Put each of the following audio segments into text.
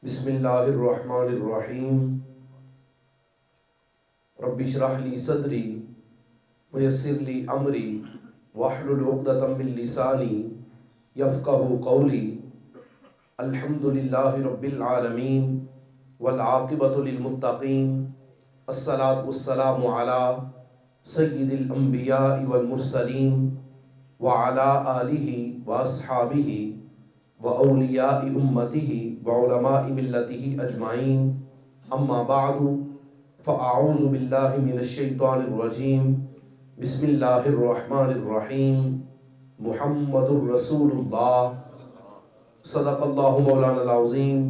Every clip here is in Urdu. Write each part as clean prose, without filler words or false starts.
بسم اللہ الرحمن الرحیم رب اشرح لی صدری ویسر لی امری واحلل عقدۃ من لسانی یفقہوا قولی الحمدللہ رب العالمین والعاقبۃ للمتقین الصلاۃ والسلام علی سید الانبیاء والمرسلین وعلی آلہ واصحابہ وأولیاء امتہ وعلماء ملتہ اجمعین اما بعد فاعوذ باللہ من الشیطان الرجیم بسم اللہ الرحمن الرحیم محمد رسول اللہ صدق اللہ مولانا العظیم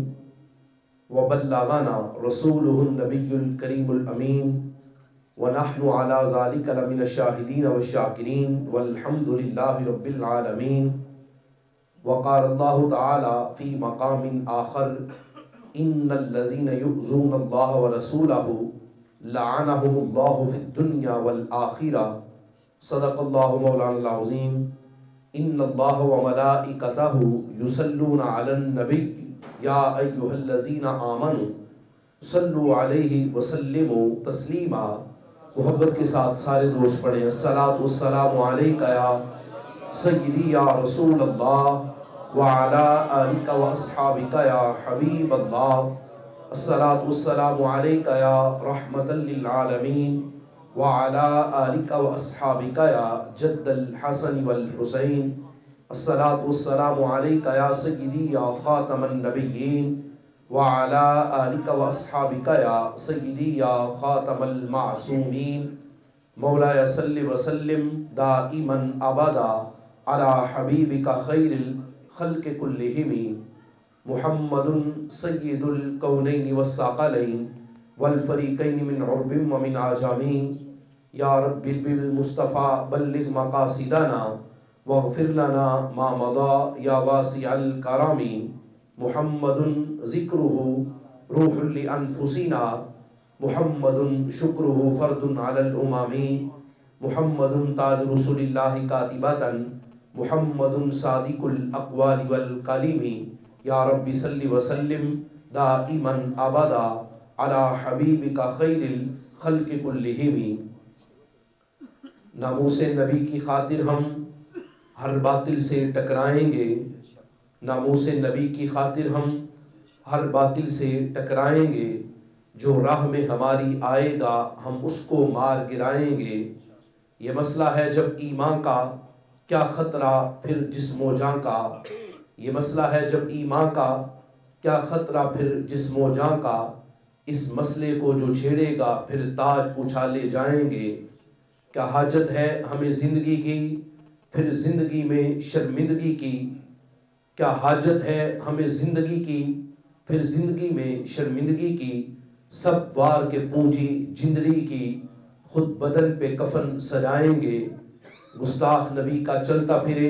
وبلغنا رسولہ النبی الکریم الامین ونحن على ذلك لمن الشاہدین والشاکرین والحمد للہ رب العالمین. وقال اللہ تعالی فی مقام آخر ان الذین یؤذون اللہ ورسولہ لعنہم اللہ فی الدنیا والآخرہ. صدق اللہ مولانا العظیم. ان اللہ وملائکتہ یصلون علی النبی یا ایہا الذین آمنوا صلوا علیہ وسلموا تسلیما. محبت کے ساتھ سارے دوست پڑھیں الصلاۃ والسلام علیکہ یا سیدی یا رسول اللہ وعلی آلک واصحابک یا حبیب اللہ. الصلاۃ والسلام علیکہ یا رحمۃ للعالمین وعلی آلک واصحابک یا جد الحسن والحسین. الصلاۃ والسلام علیکہ یا سیدی یا خاتم النبیین وعلی آلک واصحابک یا سیدی یا خاتم المعصومین. مولایا صلی وسلم دائما ابدا علی حبیبک خیر خلق کلہم محمد سید الکونین والثقلین والفریقین من عرب ومن عجم. یا رب بالمصطفیٰ بلغ مقاصدنا واغفر لنا ما مضى یا واسع الکرم. محمد ذکرہ روح لانفسنا محمد شکرہ فرد علی الامم. محمد تاج رسول اللہ کاتبۃ محمد صادق الاقوال والکلم. یا رب صلی وسلم دائما ابدا علی حبیبک خیر الخلق کلہم. ناموس نبی کی خاطر ہم ہر باطل سے ٹکرائیں گے. ناموس نبی کی خاطر ہم ہر باطل سے ٹکرائیں گے. جو راہ میں ہماری آئے گا ہم اس کو مار گرائیں گے. یہ مسئلہ ہے جب ایمان کا کیا خطرہ پھر جسم و جاں کا. یہ مسئلہ ہے جب ایمان کا کیا خطرہ پھر جسم و جاں کا. اس مسئلے کو جو چھیڑے گا پھر تاج اچھالے جائیں گے. کیا حاجت ہے ہمیں زندگی کی پھر زندگی میں شرمندگی کی. کیا حاجت ہے ہمیں زندگی کی پھر زندگی میں شرمندگی کی. سب وار کے پونجی جندری کی خود بدن پہ کفن سجائیں گے. گستاخ نبی کا چلتا پھرے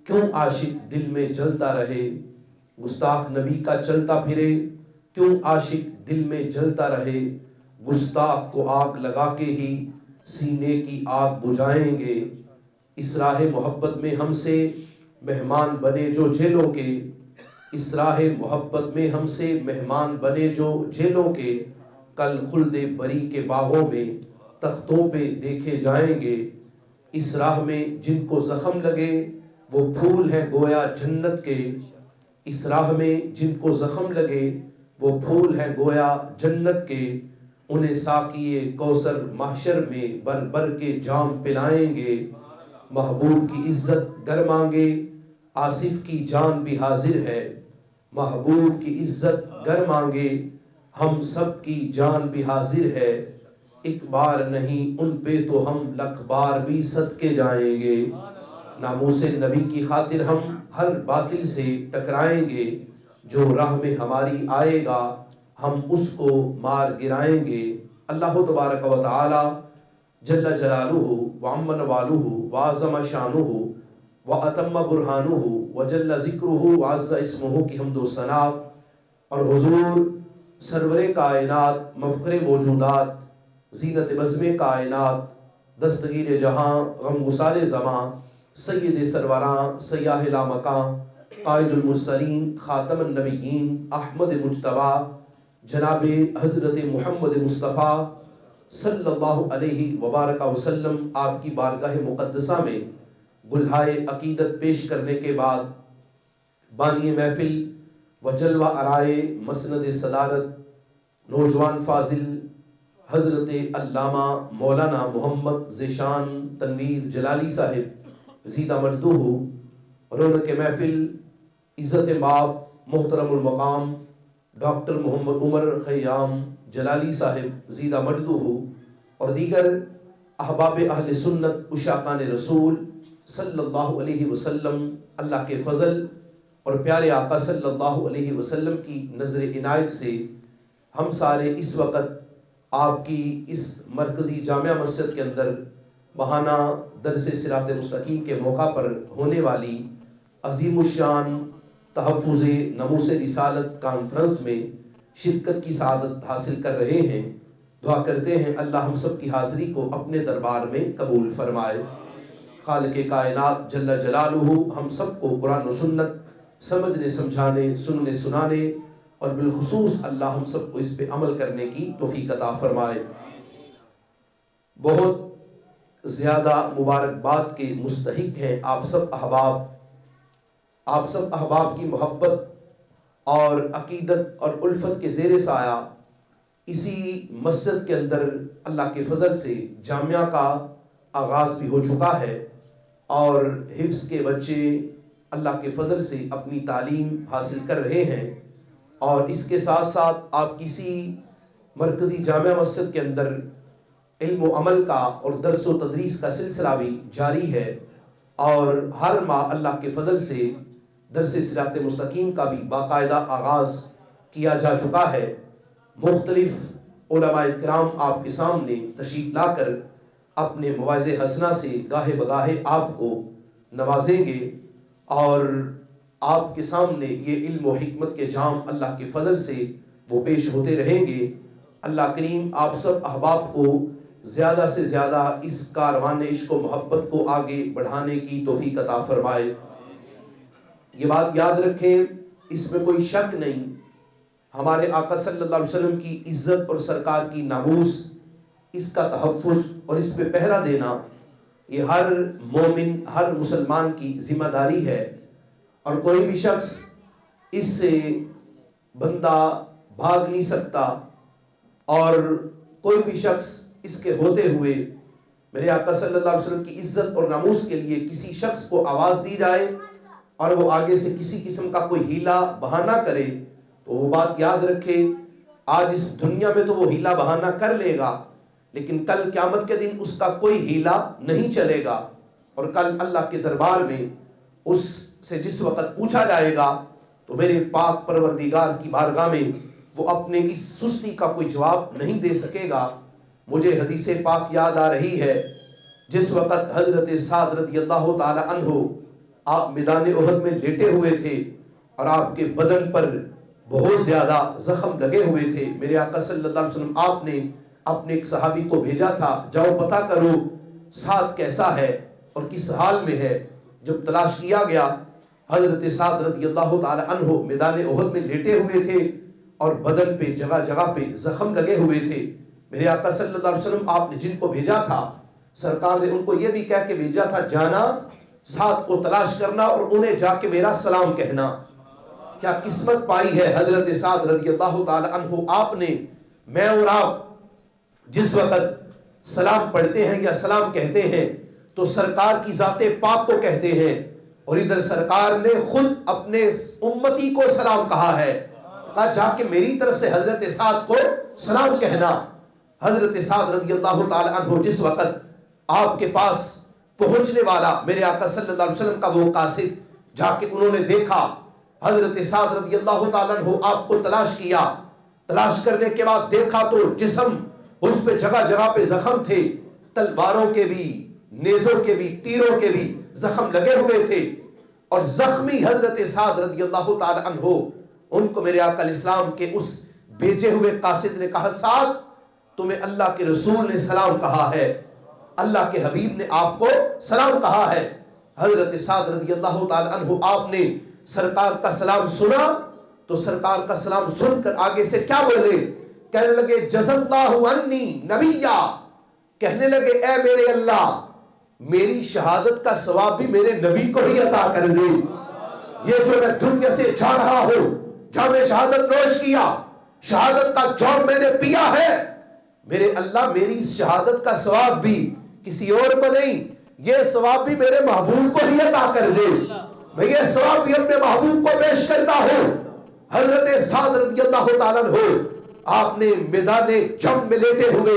کیوں عاشق دل میں جلتا رہے. گستاخ نبی کا چلتا پھرے کیوں عاشق دل میں جلتا رہے. گستاخ کو آگ لگا کے ہی سینے کی آگ بجھائیں گے. اس راہ محبت میں ہم سے مہمان بنے جو جیلوں کے. اس راہ محبت میں ہم سے مہمان بنے جو جیلوں کے. کل خلد بری کے باغوں میں تختوں پہ دیکھے جائیں گے. اس راہ میں جن کو زخم لگے وہ پھول ہیں گویا جنت کے. اس راہ میں جن کو زخم لگے وہ پھول ہیں گویا جنت کے. انہیں ساقیے کوثر محشر میں بر بر کے جام پلائیں گے. محبوب کی عزت گر مانگے آصف کی جان بھی حاضر ہے. محبوب کی عزت گر مانگے ہم سب کی جان بھی حاضر ہے. ایک بار نہیں ان پہ تو ہم لکھ بار بھی صدقے جائیں گے. ناموس نبی کی خاطر ہم ہر باطل سے ٹکرائیں گے. جو راہ میں ہماری آئے گا ہم اس کو مار گرائیں گے. اللہ تبارک و تعالی جل جلالہ وعم نوالہ وعظم شانہ واتم برہانہ وجل ذکرہ وعز اسمہ کی حمد و ثنا اور حضور سرور کائنات مفخر موجودات زینت بزم کائنات دستگیر جہاں غم گسار زماں سید سروراں سیاہ لامکاں قائد المرسلین خاتم النبیین احمد مجتبی جناب حضرت محمد مصطفیٰ صلی اللہ علیہ وبارک وسلم آپ کی بارگاہ مقدسہ میں گلہائے عقیدت پیش کرنے کے بعد بانی محفل و جلوہ آرائے مسند صدارت نوجوان فاضل حضرت علامہ مولانا محمد ذیشان تنویر جلالی صاحب زیدہ مجدوہ، رونق محفل عزت باب محترم المقام ڈاکٹر محمد عمر خیام جلالی صاحب زیدہ مجدوہ، اور دیگر احباب اہل سنت عشاقان رسول صلی اللہ علیہ وسلم، اللہ کے فضل اور پیارے آقا صلی اللہ علیہ وسلم کی نظر عنایت سے ہم سارے اس وقت آپ کی اس مرکزی جامعہ مسجد کے اندر ماہانہ درس صراط مستقیم کے موقع پر ہونے والی عظیم الشان تحفظ ناموس رسالت کانفرنس میں شرکت کی سعادت حاصل کر رہے ہیں۔ دعا کرتے ہیں اللہ ہم سب کی حاضری کو اپنے دربار میں قبول فرمائے۔ خالق کائنات جل جلالہ ہم سب کو قرآن و سنت سمجھنے سمجھانے سننے سنانے اور بالخصوص اللہ ہم سب کو اس پہ عمل کرنے کی توفیق عطا فرمائے۔ بہت زیادہ مبارکباد کے مستحق ہیں آپ سب احباب کی محبت اور عقیدت اور الفت کے زیر سایہ اسی مسجد کے اندر اللہ کے فضل سے جامعہ کا آغاز بھی ہو چکا ہے، اور حفظ کے بچے اللہ کے فضل سے اپنی تعلیم حاصل کر رہے ہیں، اور اس کے ساتھ ساتھ آپ کسی مرکزی جامعہ مسجد کے اندر علم و عمل کا اور درس و تدریس کا سلسلہ بھی جاری ہے، اور ہر ماہ اللہ کے فضل سے درس صراط مستقیم کا بھی باقاعدہ آغاز کیا جا چکا ہے۔ مختلف علماء کرام آپ کے سامنے تشریف لا کر اپنے مواعظ حسنہ سے گاہے بگاہے آپ کو نوازیں گے، اور آپ کے سامنے یہ علم و حکمت کے جام اللہ کے فضل سے وہ پیش ہوتے رہیں گے۔ اللہ کریم آپ سب احباب کو زیادہ سے زیادہ اس کاروان عشق و محبت کو آگے بڑھانے کی توفیق عطا فرمائے۔ یہ بات یاد رکھیں، اس میں کوئی شک نہیں، ہمارے آقا صلی اللہ علیہ وسلم کی عزت اور سرکار کی ناموس، اس کا تحفظ اور اس پہ پہرا دینا یہ ہر مومن ہر مسلمان کی ذمہ داری ہے، اور کوئی بھی شخص اس سے بندہ بھاگ نہیں سکتا، اور کوئی بھی شخص اس کے ہوتے ہوئے میرے آقا صلی اللہ علیہ وسلم کی عزت اور ناموس کے لیے کسی شخص کو آواز دی جائے اور وہ آگے سے کسی قسم کا کوئی ہیلا بہانہ کرے تو وہ بات یاد رکھے، آج اس دنیا میں تو وہ ہیلا بہانہ کر لے گا، لیکن کل قیامت کے دن اس کا کوئی ہیلا نہیں چلے گا، اور کل اللہ کے دربار میں اس سے جس وقت پوچھا جائے گا تو میرے پاک پروردگار کی بارگاہ میں وہ اپنے اس سستی کا کوئی جواب نہیں دے سکے گا۔ مجھے حدیث پاک یاد آ رہی ہے، جس وقت حضرت سعد رضی اللہ تعالی عنہ آپ میدان احد میں لیٹے ہوئے تھے اور آپ کے بدن پر بہت زیادہ زخم لگے ہوئے تھے، میرے آقا صلی اللہ علیہ وسلم آپ نے اپنے ایک صحابی کو بھیجا تھا، جاؤ پتہ کرو سعد کیسا ہے اور کس حال میں ہے۔ جب تلاش کیا گیا، حضرت سعد رضی اللہ تعالی عنہ میدان احد میں لیٹے ہوئے تھے اور بدن پہ جگہ جگہ پہ زخم لگے ہوئے تھے۔ میرے آقا صلی اللہ علیہ وسلم آپ نے جن کو بھیجا تھا، سرکار نے ان کو یہ بھی کہہ کے بھیجا تھا، جانا سعد کو تلاش کرنا اور انہیں جا کے میرا سلام کہنا۔ کیا قسمت پائی ہے حضرت سعد رضی اللہ تعالی عنہ، آپ نے، میں اور آپ جس وقت سلام پڑھتے ہیں یا سلام کہتے ہیں تو سرکار کی ذات پاک کو کہتے ہیں، اور ادھر سرکار نے خود اپنے امتی کو سلام کہا ہے، کہا جا کے میری طرف سے حضرت سعد کو سلام کہنا۔ حضرت سعد رضی اللہ تعالی عنہ جس وقت آپ کے پاس پہنچنے والا میرے آقا صلی اللہ علیہ وسلم کا وہ قاصد، جا کے انہوں نے دیکھا حضرت سعد رضی اللہ تعالی عنہ آپ کو تلاش کیا، تلاش کرنے کے بعد دیکھا تو جسم اس پہ جگہ جگہ پہ زخم تھے، تلواروں کے بھی، نیزوں کے بھی، تیروں کے بھی زخم لگے ہوئے تھے، اور زخمی حضرت سعد رضی اللہ تعالی عنہ ان کو میرے آقا علیہ السلام کے اس بھیجے ہوئے قاصد نے کہا، سعد تمہیں اللہ کے رسول نے سلام کہا ہے، اللہ کے حبیب نے آپ کو سلام کہا ہے۔ حضرت سعد رضی اللہ تعالی عنہ آپ نے سرکار کا سلام سنا تو سرکار کا سلام سن کر آگے سے کیا بولے؟ کہنے لگے جزا اللہ عنی نبیہ، کہنے لگے اے میرے اللہ میری شہادت کا ثواب بھی میرے نبی کو ہی عطا کر دے۔ یہ جو میں دنیا سے جا رہا ہوں، جب میں شہادت نوش کیا، شہادت کا جام میں نے پیا ہے، میرے اللہ میری اس شہادت کا ثواب بھی کسی اور کو نہیں، یہ ثواب بھی میرے محبوب کو ہی عطا کر دے۔ میں یہ ثواب بھی اپنے محبوب کو پیش کرتا ہوں۔ حضرت سعد رضی اللہ تعالیٰ عنہ آپ نے میدان جنگ میں لیٹے ہوئے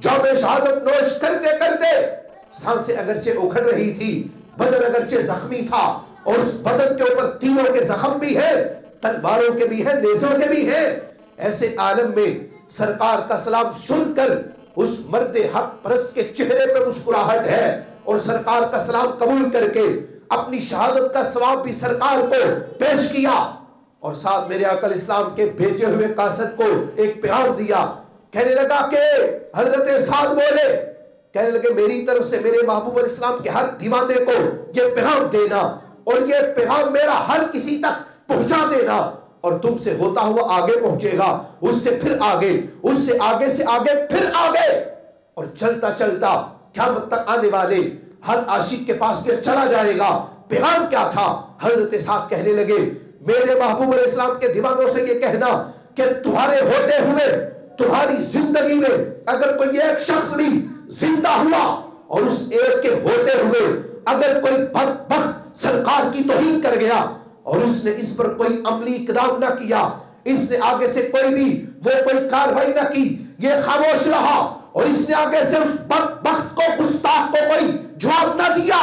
جام شہادت نوش کرتے کرتے سانسیں اگرچہ اکھڑ رہی تھی، بدن اگرچہ زخمی تھا، اور اس بدن کے اوپر تیروں کے زخم بھی ہے، تلواروں کے بھی ہیں، نیزوں کے بھی ہیں، ایسے عالم میں سرکار کا سلام سن کر اس مرد حق پرست کے چہرے پہ مسکراہٹ ہے، اور سرکار کا سلام قبول کر کے اپنی شہادت کا ثواب بھی سرکار کو پیش کیا، اور ساتھ میرے آقا اسلام کے بھیجے ہوئے قاصد کو ایک پیغام دیا۔ کہنے لگا کہ حضرت سعد بولے، کہنے لگے میری طرف سے میرے محبوب علیہ السلام کے ہر دیوانے کو یہ پیغام دینا، اور یہ پیغام میرا ہر کسی تک پہنچا دینا، اور تم سے ہوتا ہوا آگے پہنچے گا، اس سے پھر آگے، اس سے آگے پھر آگے، اور چلتا چلتا قیامت تک آنے والے ہر عاشق کے پاس یہ چلا جائے گا۔ پیغام کیا تھا؟ حضرت سعد کہنے لگے میرے محبوب علیہ السلام کے دیوانوں سے یہ کہنا کہ تمہارے ہوتے ہوئے تمہاری زندگی میں اگر کوئی ایک شخص بھی زندہ ہوا، اور اس ایک کے ہوتے ہوئے اگر کوئی بدبخت سرکار کی توہین کر گیا، اور اس نے اس پر کوئی عملی اقدام نہ کیا، اس نے آگے سے کوئی بھی وہ کوئی کاروائی نہ کی، یہ خاموش رہا، اور اس نے آگے سے اس بدبخت کو گستاخ کو کوئی جواب نہ دیا،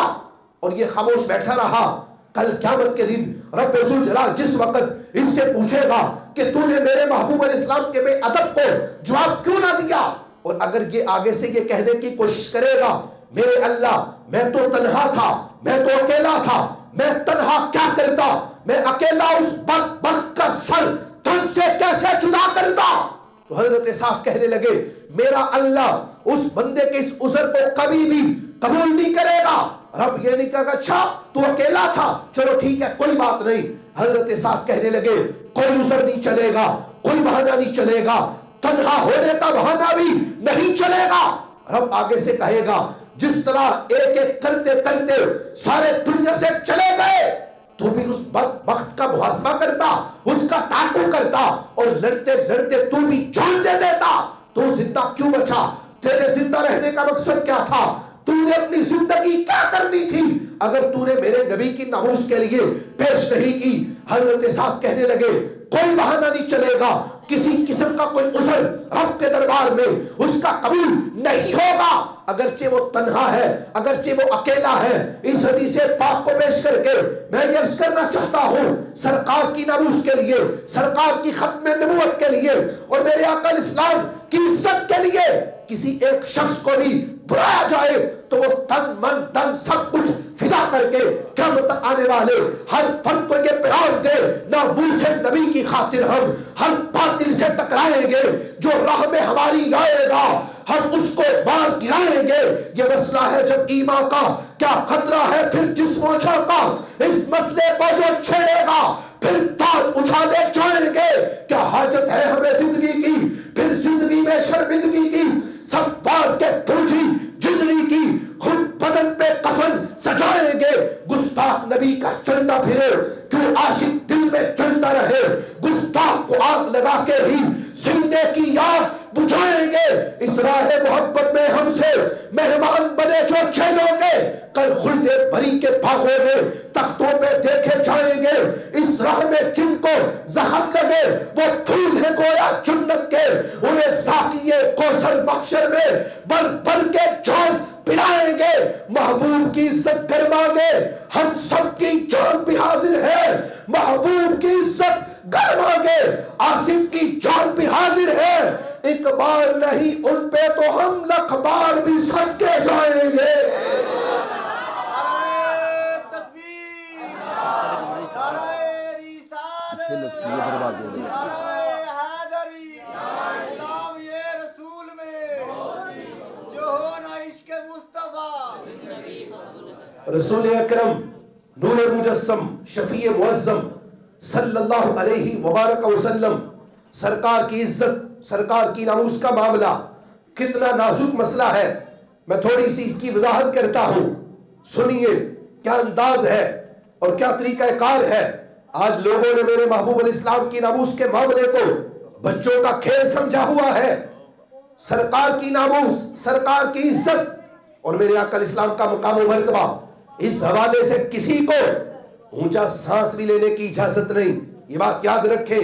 اور یہ خاموش بیٹھا رہا، کل قیامت کے دن رب ذوالجلال جس وقت اس سے پوچھے گا کہ تو نے میرے محبوب علیہ السلام کے بے ادب کو جواب کیوں نہ دیا، اور اگر یہ آگے سے یہ کہنے کی کوشش کرے گا میرے اللہ میں تو تنہا تھا، میں تو اکیلا تھا، میں تنہا کیا کرتا، میں اکیلا اس بدبخت کا سر تن سے کیسے جدا کرتا، تو حضرت صاحب کہنے لگے میرا اللہ اس بندے کے اس عذر کو کبھی بھی قبول نہیں کرے گا۔ رب یہ نہیں کہا کہ اچھا تو اکیلا تھا، چلو ٹھیک ہے کوئی بات نہیں۔ حضرت صاحب کہنے لگے کوئی عذر نہیں چلے گا، کوئی بہانہ نہیں چلے گا، تنہا ہونے کا بہانہ بھی نہیں چلے گا۔ رب آگے سے کہے گا جس طرح ایک ایک کرتے کرتے سارے دنیا سے چلے گئے، تو بھی اس بدبخت کا محاسبہ کرتا، اس کا تعاقب کرتا، اور لڑتے لڑتے تو بھی جان دے دیتا، تو زندہ کیوں بچا؟ تیرے زندہ رہنے کا مقصد کیا تھا؟ تو نے اپنی زندگی کیا کرنی تھی اگر تو نے میرے نبی کی ناموس کے لیے پیش نہیں کی؟ حضرت صاحب کہنے لگے کوئی بہانہ نہیں چلے گا، کسی قسم کا کوئی عذر رب کے دربار میں اس کا قبول نہیں ہوگا، اگرچہ وہ تنہا ہے، اگرچہ وہ اکیلا ہے۔ اس حدیث پاک کو پیش کر کے میں یہ عرض کرنا چاہتا ہوں سرکار کی ناموس کے لیے، سرکار کی ختم نبوت کے لیے، اور میرے آقا اسلام کی عزت کے لیے کسی ایک شخص کو بھی برایا جائے تو وہ تن من دن سب کچھ فدا کر کے قیامت تک آنے والے ہر فرد کو یہ پیغام دے ناموس نبی کی خاطر ہم ہر باطل سے ٹکرائیں گے، جو راہ میں ہماری آئے گا ہم اس کو مار گرائیں گے۔ یہ مسئلہ ہے جب ایمان کا کیا خطرہ ہے پھر جسم و جان کا، اس مسئلے کو جو چھیڑے گا پھر داد اچھالے جائیں گے۔ کیا حاجت ہے ہمیں زندگی کی، پھر زندگی میں شرمندگی کی، سب بار کے پونجی جندگی کی، خود بدن پہ کفن سجائیں گے۔ گستاخ نبی کا چلتا پھرے کیوں عاشق دل میں چلتا رہے، گستاخ کو آگ لگا کے ہی سینے کی آگ بجھائیں گے۔ اس راہ محبت میں ہم سے مہمان بنے جو چلو گے، کل خلد بری کے باغوں میں تختوں پہ دیکھے جائیں گے۔ اس راہ میں جن کو زخم لگے وہ پھول ہے گویا جنت کے، انہیں ساقیے کوثر محشر میں بر بر کے جان پلائیں گے۔ محبوب کی عزت کروا گے، ہم سب کی جان بھی حاضر ہے، محبوب کی عزت کروا گے، آصف کی جان بھی حاضر ہے، ایک بار نہیں ان پہ تو ہم لاکھ بار بھی صدقے جائیں گے۔ رسول اکرم نور مجسم شفیع معظم صلی اللہ علیہ وبارک وسلم سرکار کی عزت، سرکار کی ناموس کا معاملہ کتنا نازک مسئلہ ہے. میں تھوڑی سی اس کی وضاحت کرتا ہوں. سنیے کیا انداز ہے اور کیا طریقہ کار ہے. آج لوگوں نے میرے محبوب علیہ السلام کی ناموس کے معاملے کو بچوں کا کھیل سمجھا ہوا ہے. سرکار کی ناموس، سرکار کی عزت اور میرے آقا علیہ السلام کا مقام و مرتبہ، اس حوالے سے کسی کو اونچا سانس بھی لینے کی اجازت نہیں. یہ بات یاد رکھے.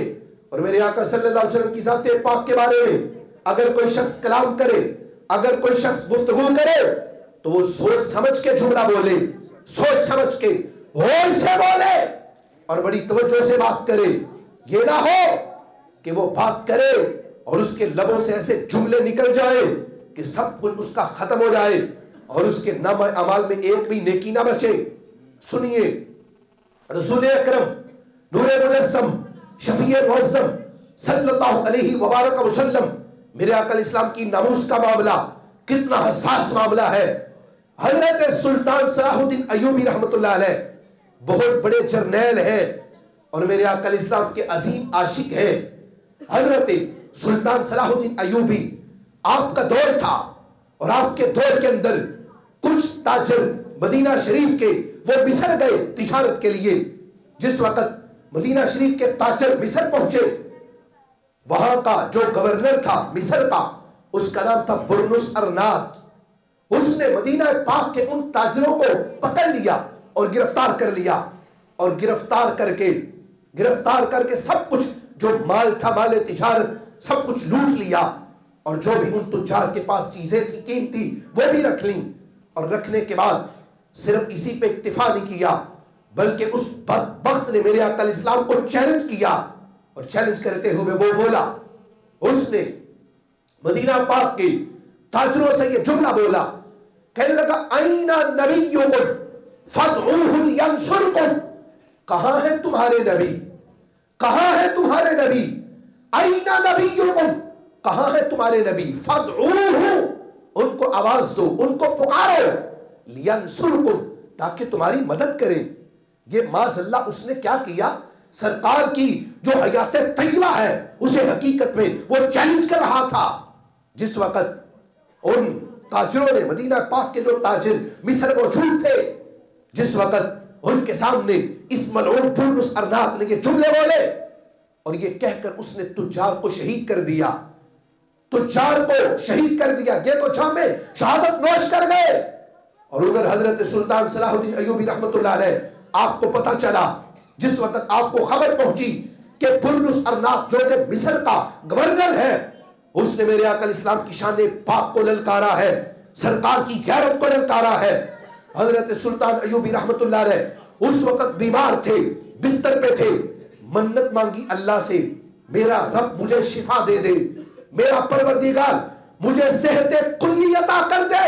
اور میرے آقا صلی اللہ علیہ وسلم کی ذات پاک کے بارے میں اگر کوئی شخص کلام کرے، اگر کوئی شخص گفتگو کرے تو وہ سوچ سمجھ کے جملہ بولے، سوچ سمجھ کے ہوش سے بولے اور بڑی توجہ سے بات کرے. یہ نہ ہو کہ وہ بات کرے اور اس کے لبوں سے ایسے جملے نکل جائے کہ سب کچھ اس کا ختم ہو جائے اور اس کے نام اعمال میں ایک بھی نیکی نہ بچے. سنیے رسول اکرم نور مجسم شفیع معظم صلی اللہ علیہ وبارک وسلم میرے آقا علیہ السلام کی ناموس کا معاملہ کتنا حساس معاملہ ہے. حضرت سلطان صلاح الدین ایوبی رحمت اللہ علیہ بہت بڑے جرنیل ہیں اور میرے آقا علیہ السلام کے عظیم عاشق ہیں. حضرت سلطان صلاح الدین ایوبی آپ کا دور تھا اور آپ کے دور کے اندر کچھ تاجر مدینہ شریف کے وہ مصر گئے تجارت کے لیے. جس وقت مدینہ شریف کے تاجر مصر پہنچے، وہاں کا جو گورنر تھا مصر کا، اس کا نام تھا برنس ارنات. اس نے مدینہ پاک کے ان تاجروں کو پکڑ لیا اور گرفتار کر لیا اور گرفتار کر کے سب کچھ جو مال تھا، مال تجارت، سب کچھ لوٹ لیا اور جو بھی ان تجار کے پاس چیزیں تھی قیمتی وہ بھی رکھ لیں. اور رکھنے کے بعد صرف اسی پہ اکتفا نہیں کیا بلکہ اس بدبخت نے میرے آقا علیہ السلام کو چیلنج کیا اور چیلنج کرتے ہوئے وہ بولا، اس نے مدینہ پاک کے تاجروں سے یہ جملہ بولا، کہنے لگا اینا نبیکم فادعوہ لینصرکم. کہاں ہے تمہارے نبی؟ کہاں ہے تمہارے نبی؟ اینا نبیکم، کہاں ہے تمہارے نبی؟ فادعوہ، ان کو آواز دو، ان کو پکارو، لینصرکم، تاکہ تمہاری مدد کریں. یہ معاذ اللہ اس نے کیا کیا؟ سرکار کی جو حیات طیبہ ہے اسے حقیقت میں وہ چیلنج کر رہا تھا. جس وقت ان تاجروں نے، مدینہ پاک کے جو تاجر مصر موجود تھے، جس وقت ان کے سامنے اس ملعون برنس ارنات نے یہ جملے بولے اور یہ کہہ کر اس نے تجار کو شہید کر دیا، تجار کو شہید کر دیا، یہ تو جام میں شہادت نوش کر گئے. اور ادھر حضرت سلطان صلاح الدین ایوبی رحمت اللہ علیہ، آپ کو پتہ چلا، جس وقت آپ کو خبر پہنچی کہ برنس ارنات جو کہ مصر کا گورنر ہے، اس نے میرے آقا علیہ السلام کی شان پاک کو للکارا ہے، سرکار کی غیرت کو للکارا ہے. حضرت سلطان ایوبی رحمت اللہ علیہ اس وقت بیمار تھے، بستر پہ تھے، منت مانگی اللہ سے، میرا رب مجھے شفا دے دے، میرا پروردگار مجھے صحت کلی عطا کر دے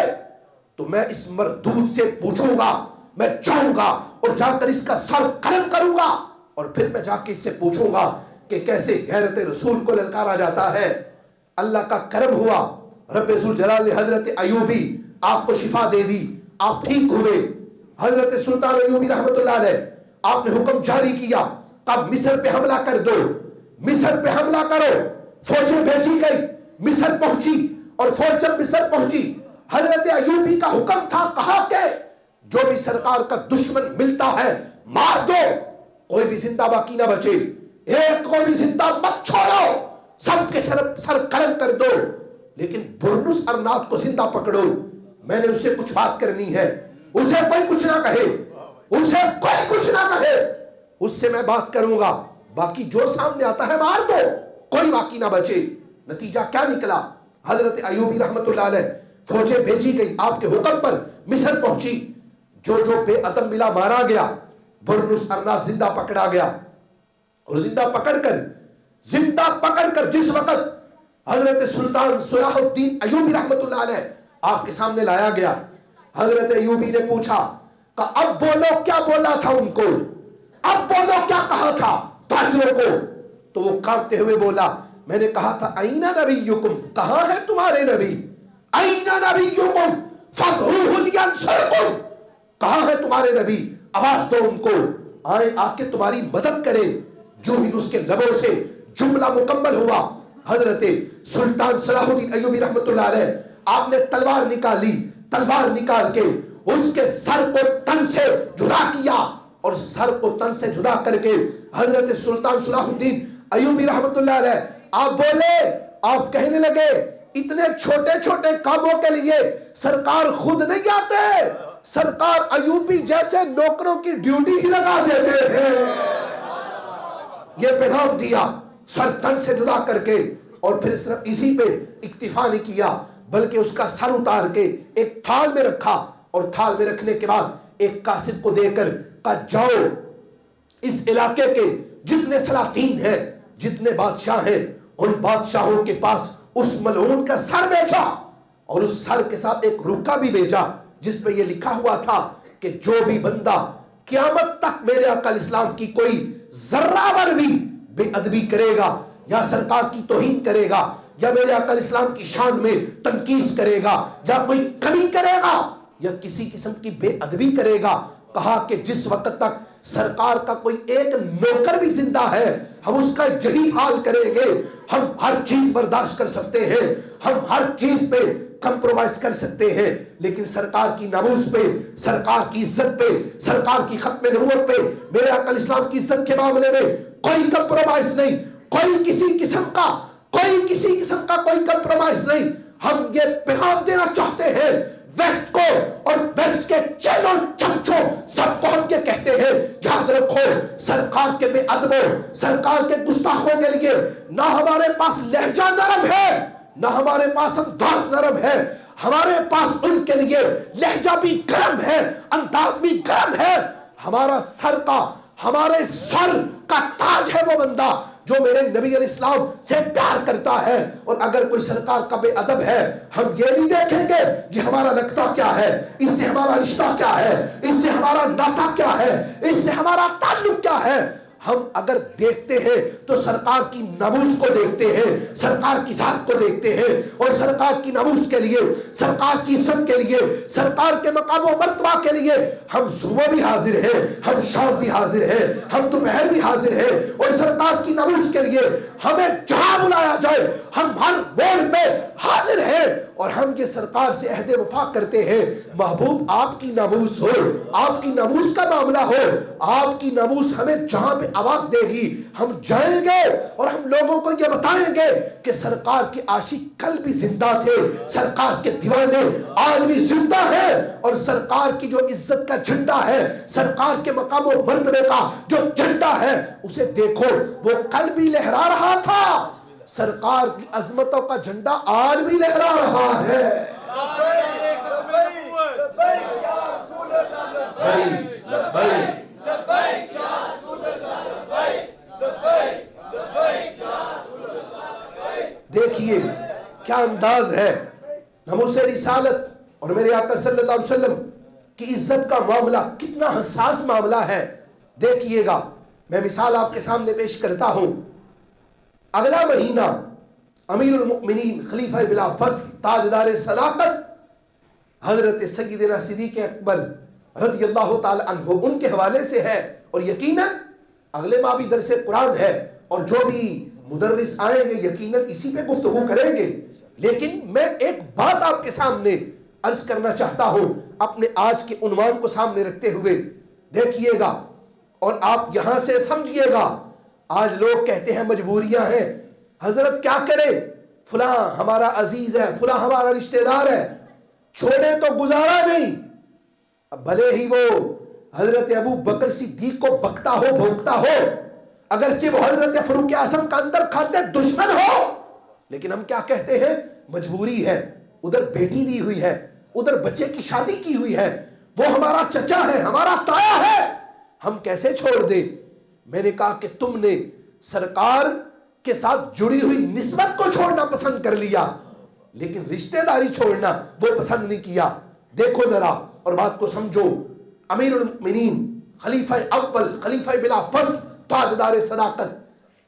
تو میں اس مردود سے پوچھوں گا، میں جاؤں گا اور جا کر اس کا سر قلم کروں گا اور پھر میں جا کے اس سے پوچھوں گا کہ کیسے غیرت رسول کو للکارا جاتا ہے. اللہ کا کرم ہوا، رب ذوالجلال نے حضرت ایوبی آپ کو شفا دے دی، آپ ٹھیک ہوئے. حضرت سلطان ایوبی رحمت اللہ علیہ آپ نے حکم جاری کیا کہ اب مصر پہ حملہ کر دو، مصر پہ حملہ کرو. فوجیں بھیجی گئی، مصر پہنچی اور فوج جب مصر پہنچی، حضرت ایوبی کا حکم تھا، کہا کہ جو بھی سرکار کا دشمن ملتا ہے مار دو، کوئی بھی زندہ باقی نہ بچے، ایک کو بھی زندہ مت چھوڑو، سب کے سر قلم کر دو، لیکن برنس ارنات کو زندہ پکڑو. میں نے اس سے کچھ بات کرنی ہے، اسے کوئی کچھ نہ کہے، اسے کوئی کچھ نہ کہے، اس سے میں بات کروں گا، باقی جو سامنے آتا ہے مار دو، کوئی باقی نہ بچے. نتیجہ کیا نکلا؟ حضرت ایوبی رحمت اللہ علیہ فوجیں بھیجی گئی، آپ کے حکم پر مصر پہنچی، جو بے ادب ملا مارا گیا، برنس ارنات زندہ پکڑا گیا اور زندہ پکڑ کر جس وقت حضرت سلطان صلاح الدین ایوبی رحمت اللہ علیہ آپ کے سامنے لایا گیا، حضرت ایوبی نے پوچھا کہ اب بولو کیا بولا تھا ان کو، اب بولو کیا کہا تھا تاجروں کو. تو وہ کانپتے ہوئے بولا، میں نے کہا تھا اینا نبیکم، کہاں ہے تمہارے نبی؟ اینا نبیکم فادعوہ لینصرکم، کہاں ہے تمہارے نبی؟ آواز دو ان کو، آئیں آ کے تمہاری مدد کریں۔ جو ہی اس کے لبوں سے جملہ مکمل ہوا، حضرت سلطان صلاح الدین ایوبی رحمت اللہ علیہ آپ نے تلوار نکالی، تلوار نکال کے اس کے سر کو تن سے جدا کیا، اور سر کو تن سے جدا کر کے حضرت سلطان صلاح الدین ایوبی رحمت اللہ علیہ آپ بولے، آپ کہنے لگے اتنے چھوٹے چھوٹے کاموں کے لیے سرکار خود نہیں آتے، سرکار ایوبی جیسے نوکروں کی ڈیوٹی ہی لگا دیتے ہیں۔ یہ پیغام دیا سر تن سے جدا کر کے، اور پھر صرف اسی پہ اکتفا نہیں کیا بلکہ اس کا سر اتار کے ایک تھال میں رکھا، اور تھال میں رکھنے کے بعد ایک قاصد کو دے کر کہا جاؤ اس علاقے کے جتنے سلاطین ہیں، جتنے بادشاہ ہیں، ان بادشاہوں کے پاس اس ملعون کا سر بھیجا، اور اس سر کے ساتھ ایک رکا بھی بھیجا جس پہ یہ لکھا ہوا تھا کہ جو بھی بندہ قیامت تک میرے آقا اسلام کی کوئی ذرہ ور بھی بے ادبی کرے گا، یا سرکار کی توہین کرے گا، یا میرے آقا اسلام کی شان میں تنقیص کرے گا، یا کوئی کمی کرے گا، یا کسی قسم کی بے ادبی کرے گا، کہا کہ جس وقت تک سرکار کا کوئی ایک نوکر بھی زندہ ہے ہم اس کا یہی حال کریں گے۔ ہم ہر چیز برداشت کر سکتے ہیں، ہم ہر چیز پہ کمپرومائز کر سکتے ہیں، لیکن سرکار کی ناموس پہ، سرکار کی عزت پہ، سرکار کی ختم نبوت پہ، میرے آقا اسلام کی عزت کے معاملے میں کوئی کمپرومائز نہیں، کوئی کسی قسم کا کوئی کمپرومائز نہیں۔ ہم یہ پیغام دینا چاہتے ہیں ویسٹ کو، اور ویسٹ کے چیلوں چمچوں سب کو ہم یہ کہتے ہیں، یاد رکھو سرکار کے بے ادبوں، سرکار کے گستاخوں کے لیے نہ ہمارے پاس لہجہ نرم ہے، نہ ہمارے پاس انداز نرم ہے، ہمارے پاس ان کے لیے لہجہ بھی گرم ہے، انداز بھی گرم ہے۔ ہمارے سر کا تاج ہے وہ بندہ جو میرے نبی علیہ السلام سے پیار کرتا ہے، اور اگر کوئی سرکار کا بے ادب ہے ہم یہ نہیں دیکھیں گے کہ ہمارا لگتا کیا ہے، اس سے ہمارا رشتہ کیا ہے، اس سے ہمارا ناتا کیا ہے، اس سے ہمارا تعلق کیا ہے۔ ہم اگر دیکھتے ہیں تو سرکار کی ناموس کو دیکھتے ہیں، سرکار کی ذات کو دیکھتے ہیں، اور سرکار کی ناموس کے لیے، سرکار کی عزت کے لیے، سرکار کے مقام و مرتبہ کے لیے ہم صبح بھی حاضر ہیں، ہم شام بھی حاضر ہیں، ہم دوپہر بھی حاضر ہیں، اور سرکار کی ناموس کے لیے ہمیں جہاں بلایا جائے ہم ہر موڑ میں حاضر ہیں، اور ہم یہ سرکار سے عہد وفا کرتے ہیں محبوب آپ کی ناموس ہو، آپ کی ناموس کا معاملہ ہو، آپ کی ناموس ہمیں جہاں پہ آواز دے گی ہم جائیں گے، اور ہم لوگوں کو یہ بتائیں گے کہ سرکار کے عاشق کل بھی زندہ تھے، سرکار کے دیوانے آج بھی زندہ ہیں، اور سرکار کی جو عزت کا جھنڈا ہے، سرکار کے مقام و مرتبے کا جو جھنڈا ہے، اسے دیکھو وہ کل بھی لہرا رہا تھا، سرکار کی عظمتوں کا جھنڈا آج بھی لہرا رہا ہے۔ دیکھیے کیا انداز ہے، ناموس رسالت اور میرے آقا صلی اللہ علیہ وسلم کی عزت کا معاملہ کتنا حساس معاملہ ہے۔ دیکھیے گا، میں مثال آپ کے سامنے پیش کرتا ہوں۔ اگلا مہینہ امیر المؤمنین خلیفہ بلا فصل تاجدار صداقت حضرت سیدنا صدیق اکبر رضی اللہ تعالی عنہ ان کے حوالے سے ہے، اور یقیناً اگلے ماہ بھی درس قرآن ہے، اور جو بھی مدرس آئیں گے یقیناً اسی پہ گفتگو کریں گے، لیکن میں ایک بات آپ کے سامنے عرض کرنا چاہتا ہوں اپنے آج کے عنوان کو سامنے رکھتے ہوئے۔ دیکھیے گا اور آپ یہاں سے سمجھیے گا، آج لوگ کہتے ہیں مجبوریاں ہیں، حضرت کیا کرے، فلاں ہمارا عزیز ہے، فلاں ہمارا رشتہ دار ہے، چھوڑے تو گزارا نہیں۔ اب بھلے ہی وہ حضرت ابو بکر صدیق کو بکتا ہو، بھونکتا ہو، اگرچہ وہ حضرت فاروق اعظم کا اندر کھاتے دشمن ہو، لیکن ہم کیا کہتے ہیں، مجبوری ہے، ادھر بیٹی دی ہوئی ہے، ادھر بچے کی شادی کی ہوئی ہے، وہ ہمارا چچا ہے، ہمارا تایا ہے، ہم کیسے چھوڑ دیں۔ میں نے کہا کہ تم نے سرکار کے ساتھ جڑی ہوئی نسبت کو چھوڑنا پسند کر لیا، لیکن رشتہ داری چھوڑنا وہ پسند نہیں کیا۔ دیکھو ذرا اور بات کو سمجھو، امیر المؤمنین خلیفہ اول، خلیفہ بلا فصل تاجدار صداقت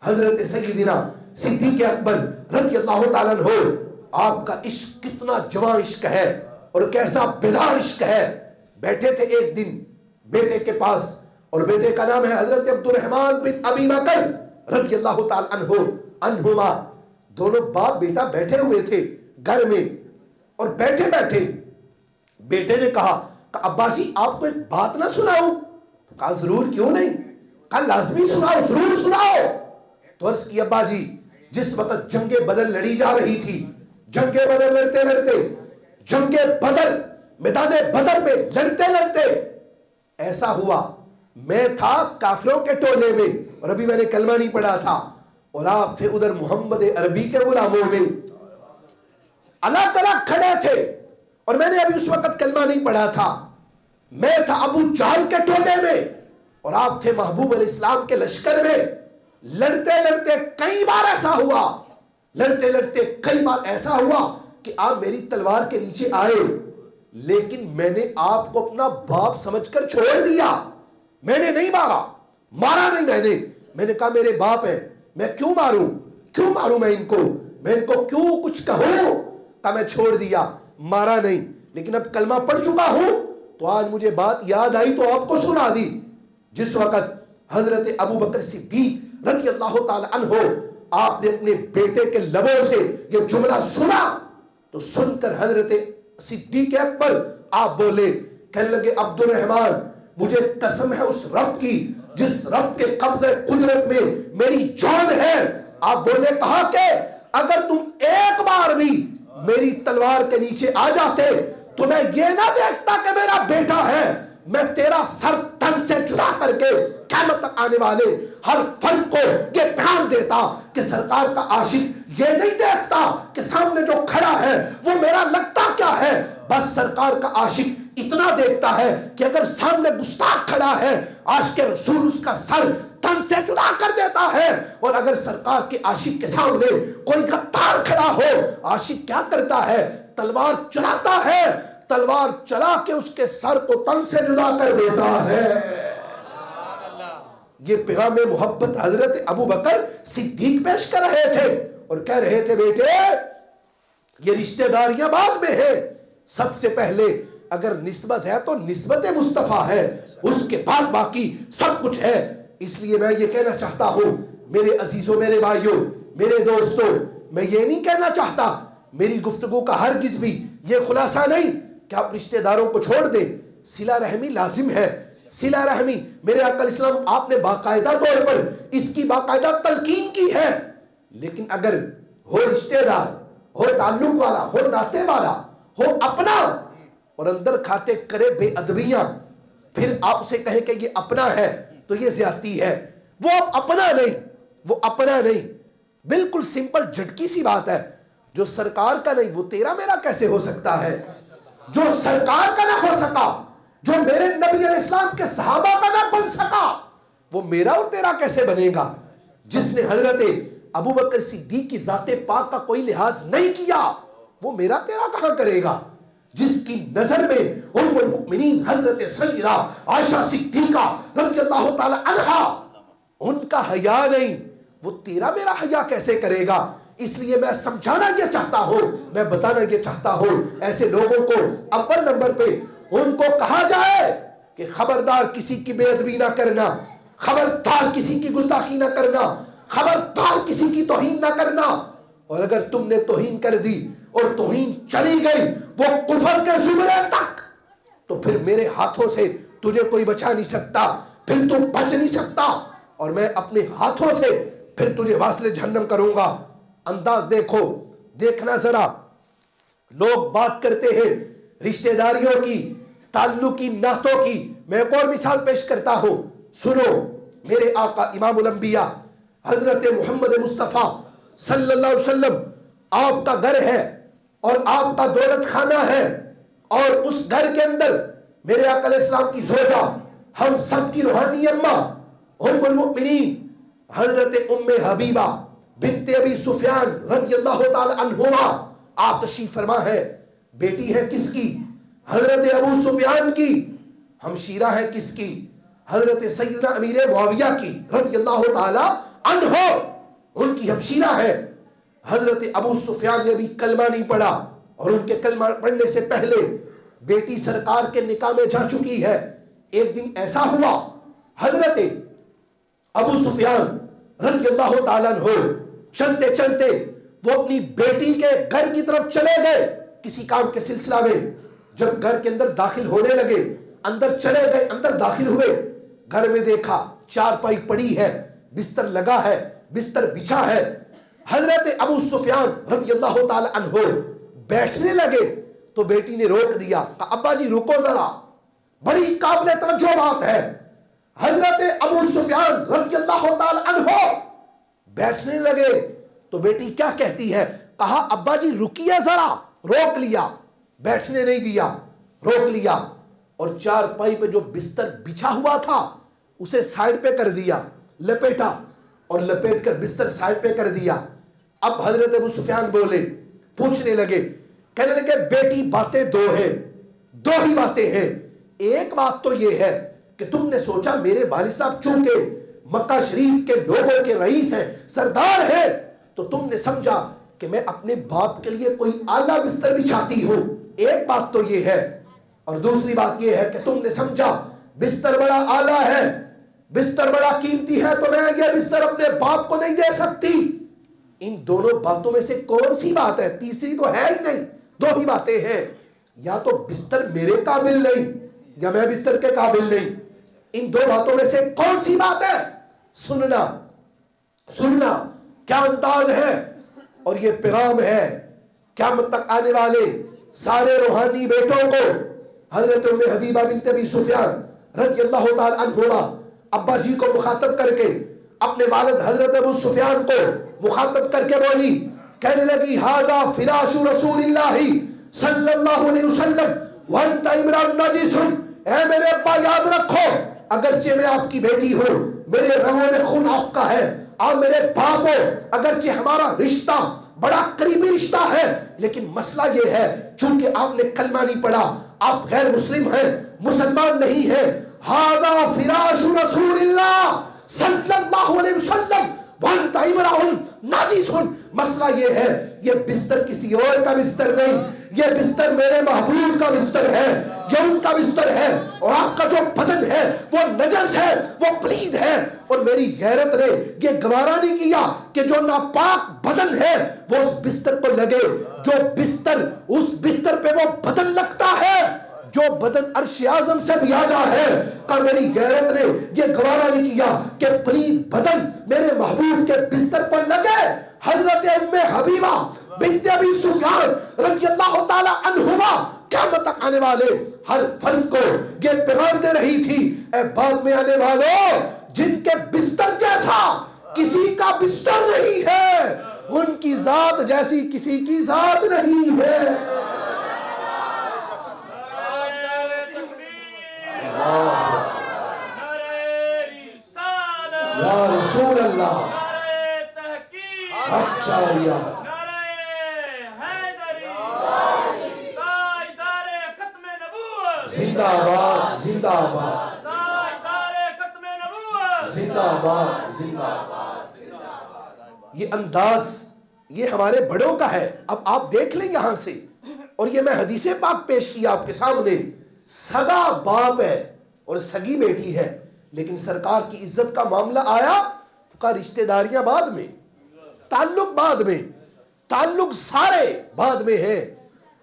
حضرت سیدنا صدیق اکبر رضی اللہ تعالیٰ عنہ، آپ کا عشق کتنا جواں عشق ہے اور کیسا بیدار عشق ہے۔ بیٹھے تھے ایک دن بیٹے کے پاس، اور بیٹے کا نام ہے حضرت عبد الرحمن بن ابی بکر رضی اللہ تعالی عنہما۔ دونوں باپ بیٹا بیٹھے ہوئے تھے گھر میں، اور بیٹھے بیٹھے بیٹے نے کہا کہ ابا جی آپ کو ایک بات نہ سناؤں؟ کہا ضرور، کیوں نہیں؟ کہا لازمی سناؤ، ضرور سناؤ۔ تو عرض کی ابا جی، جس وقت جنگ بدر لڑی جا رہی تھی، جنگ بدر لڑتے لڑتے، جنگ بدر میدان بدر میں لڑتے لڑتے ایسا ہوا، میں تھا کافروں کے ٹولے میں اور ابھی میں نے کلمہ نہیں پڑھا تھا، اور آپ تھے ادھر محمد عربی کے غلاموں میں، الگ الگ کھڑے تھے، اور میں نے ابھی اس وقت کلمہ نہیں پڑھا تھا۔ میں تھا ابو جہل کے ٹولے میں اور آپ تھے محبوب علیہ السلام کے لشکر میں۔ لڑتے لڑتے کئی بار ایسا ہوا، لڑتے لڑتے کئی بار ایسا ہوا کہ آپ میری تلوار کے نیچے آئے، لیکن میں نے آپ کو اپنا باپ سمجھ کر چھوڑ دیا۔ میں نے نہیں مارا نہیں، میں نے کہا میرے باپ ہیں، میں کیوں ماروں میں ان کو کیوں کچھ کہوں؟ کہ میں چھوڑ دیا، مارا نہیں، لیکن اب کلمہ پڑھ چکا ہوں تو آج مجھے بات یاد آئی تو آپ کو سنا دی۔ جس وقت حضرت ابو بکر صدیق رضی اللہ تعالی عنہ آپ نے اپنے بیٹے کے لبوں سے یہ جملہ سنا تو سن کر حضرت صدیق اکبر آپ بولے، کہنے لگے عبد الرحمن مجھے قسم ہے اس رب کی جس رب کے قبضہ قدرت میں میری جان ہے۔ آپ بولے، کہا کہ اگر تم ایک بار بھی میری تلوار کے نیچے آ جاتے تو میں یہ نہ دیکھتا کہ میرا بیٹا ہے، میں تیرا سر تن سے جدا کر کے قیامت تک آنے والے ہر فرد کو یہ پیغام دیتا کہ سرکار کا عاشق یہ نہیں دیکھتا کہ سامنے جو کھڑا ہے وہ میرا لگتا کیا ہے، بس سرکار کا عاشق اتنا دیکھتا ہے کہ اگر سامنے گستاخ کھڑا ہے عاشق رسول اس کا سر تن سے جدا کر دیتا ہے، اور اگر سرکار کے عاشق کے سامنے کوئی غدار کھڑا ہو عاشق کیا کرتا ہے، تلوار چلاتا ہے، تلوار چلا کے اس کے سر کو تن سے جدا کر دیتا ہے۔ یہ پیغام محبت حضرت ابو بکر صدیق پیش کر رہے تھے اور کہہ رہے تھے بیٹے یہ رشتہ داریاں بعد میں ہے، سب سے پہلے اگر نسبت ہے تو نسبت مصطفیٰ ہے، اس کے بعد باقی سب کچھ ہے۔ اس لیے میں یہ کہنا چاہتا ہوں میرے عزیزوں، میرے بھائیوں، میرے دوستوں، میں یہ نہیں کہنا چاہتا، میری گفتگو کا ہرگز بھی یہ خلاصہ نہیں کہ آپ رشتہ داروں کو چھوڑ دیں، صلہ رحمی لازم ہے۔ صلہ رحمی میرے آقا علیہ السلام آپ نے باقاعدہ طور پر اس کی باقاعدہ تلقین کی ہے، لیکن اگر ہو رشتہ دار، ہو تعلق والا، ہو ناطے والا، ہو اپنا، اور اندر کھاتے کرے بے ادبیاں، پھر آپ اسے کہیں کہ یہ اپنا ہے تو یہ زیادتی ہے۔ وہ اپنا نہیں، بالکل سمپل جھٹکی سی بات ہے، جو سرکار کا نہیں وہ تیرا میرا کیسے ہو سکتا ہے؟ جو سرکار کا نہ ہو سکا، جو میرے نبی علیہ السلام کے صحابہ کا نہ بن سکا، وہ میرا اور تیرا کیسے بنے گا؟ جس نے حضرت ابو بکر صدیق کی ذات پاک کا کوئی لحاظ نہیں کیا، وہ میرا تیرا کہاں کرے گا؟ جس کی نظر میں ام المؤمنین حضرت سیدہ عائشہ صدیقہ رضی اللہ تعالی عنہا ان کا حیا نہیں، وہ تیرا میرا حیا کیسے کرے گا؟ اس لیے میں سمجھانا یہ چاہتا ہوں، میں بتانا یہ چاہتا ہوں، ایسے لوگوں کو اول نمبر پہ ان کو کہا جائے کہ خبردار کسی کی بے ادبی نہ کرنا، خبردار کسی کی گستاخی نہ کرنا، خبردار کسی کی توہین نہ کرنا، اور اگر تم نے توہین کر دی اور توہین چلی گئی وہ کفر کے زمرے تک، تو پھر میرے ہاتھوں سے تجھے کوئی بچا نہیں سکتا، پھر تم بچ نہیں سکتا، اور میں اپنے ہاتھوں سے پھر تجھے واصل جہنم کروں گا۔ انداز دیکھنا ذرا، لوگ بات کرتے ہیں رشتہ داریوں کی، تعلق کی، نعتوں کی۔ میں ایک اور مثال پیش کرتا ہوں، سنو۔ میرے آقا امام الانبیاء حضرت محمد مصطفیٰ صلی اللہ علیہ وسلم آپ کا گھر ہے اور آپ کا دولت خانہ ہے، اور اس گھر کے اندر میرے آقا علیہ السلام کی زوجہ، ہم سب کی روحانی اماں ام المؤمنین حضرت ام حبیبہ بنت ابی سفیان رضی اللہ تعالی عنہما آپ تشریف فرما ہے۔ بیٹی ہے کس کی؟ حضرت ابو سفیان کی۔ ہمشیرہ ہے کس کی؟ حضرت سیدنا امیر معاویہ کی رضی اللہ تعالی عنہ، ان کی ہمشیرہ ہے۔ حضرت ابو سفیان نے بھی کلمہ نہیں پڑھا، اور ان کے کلمہ پڑھنے سے پہلے بیٹی سرکار کے نکاح میں جا چکی ہے، ایک دن ایسا ہوا حضرت ابو سفیان رضی اللہ تعالیٰ عنہ چلتے چلتے وہ اپنی بیٹی کے گھر کی طرف چلے گئے کسی کام کے سلسلہ میں. جب گھر کے اندر داخل ہونے لگے, اندر چلے گئے, اندر داخل ہوئے, گھر میں دیکھا چارپائی پڑی ہے, بستر لگا ہے, بستر بچھا ہے. حضرت ابو سفیان رضی اللہ تعالی عنہ بیٹھنے لگے تو بیٹی نے روک دیا, کہا ابا جی رکو ذرا, بڑی قابل توجہ بات ہے. حضرت ابو سفیان رضی اللہ تعالی عنہ بیٹھنے لگے تو بیٹی کیا کہتی ہے, کہا ابا جی رکیے ذرا, روک لیا, بیٹھنے نہیں دیا, روک لیا, اور چارپائی پہ جو بستر بچھا ہوا تھا اسے سائیڈ پہ کر دیا, لپیٹا, اور لپیٹ کر بستر سائیڈ پہ کر دیا. اب حضرت ابو سفیان بولے, پوچھنے لگے, کہنے لگے بیٹی باتیں دو ہیں, دو ہی باتیں ہیں. ایک بات تو یہ ہے کہ تم نے سوچا میرے والد صاحب چونکہ مکہ شریف کے لوگوں کے رئیس ہیں, سردار ہیں, تو تم نے سمجھا کہ میں اپنے باپ کے لیے کوئی اعلیٰ بستر بچھاتی ہوں. ایک بات تو یہ ہے, اور دوسری بات یہ ہے کہ تم نے سمجھا بستر بڑا اعلیٰ ہے, بستر بڑا قیمتی ہے, تو میں یہ بستر اپنے باپ کو نہیں دے سکتی. ان دونوں باتوں میں سے کون سی بات ہے؟ تیسری تو ہے ہی نہیں, دو ہی باتیں ہیں, یا تو بستر میرے قابل نہیں یا میں بستر کے قابل نہیں. ان دو باتوں میں سے کون سی بات ہے؟ سننا, سننا کیا انداز ہے, اور یہ پیغام ہے قیامت تک آنے والے سارے روحانی بیٹوں کو. حضرت ام حبیبہ بنت ابی سفیان رضی اللہ تعالی عنہما ابا جی کو مخاطب کر کے اپنے والد حضرت ابو سفیان کو مخاطب کر کے بولی, کہنے لگی ھذا فراش رسول اللہ صلی اللہ علیہ وسلم وانت عمران نجس. اے میرے ابا یاد رکھو, اگرچہ میں آپ کی بیٹی ہوں, میرے رگوں میں خون آپ کا ہے, آپ میرے باپ ہو, اگرچہ ہمارا رشتہ بڑا قریبی رشتہ ہے, لیکن مسئلہ یہ ہے چونکہ آپ نے کلمہ نہیں پڑھا, آپ غیر مسلم ہیں, مسلمان نہیں ہیں. ھذا فراش رسول اللہ صلی اللہ علیہ وسلم وانت عمران نجس. مسئلہ یہ ہے یہ بستر کسی اور کا بستر نہیں, یہ بستر میرے محبوب کا بستر ہے, یہ ان کا بستر ہے, اور آپ کا جو بدن ہے وہ نجس ہے, وہ پلید ہے. اور میری غیرت نے یہ گوارا نہیں کیا کہ جو ناپاک بدن ہے وہ اس بستر کو لگے, جو بستر اس بستر پہ وہ بدن لگتا ہے جو بدن عرش اعظم سے بھی اعلیٰ ہے. کہ میری غیرت نے یہ گوارا نہیں کیا کہ پلید بدن میرے محبوب کے بستر پر لگے. حضرت ام حبیبہ بنت ابی سفیان رضی اللہ تعالی عنہما قیامت تک آنے والے ہر فرد کو یہ پیغام دے رہی تھی, اے بعد میں آنے والوں جن کے بستر جیسا کسی کا بستر نہیں ہے, ان کی ذات جیسی کسی کی ذات نہیں ہے. یا رسول اللہ, اچھا زندہ آباد, زندہ آباد, زندہ آباد, زندہ آباد. یہ انداز یہ ہمارے بڑوں کا ہے. اب آپ دیکھ لیں یہاں سے, اور یہ میں حدیث پاک پیش کیا آپ کے سامنے. سگا باپ ہے اور سگی بیٹی ہے, لیکن سرکار کی عزت کا معاملہ آیا تو کا رشتہ داریاں بعد میں, تعلق بعد میں, تعلق سارے بعد میں ہے.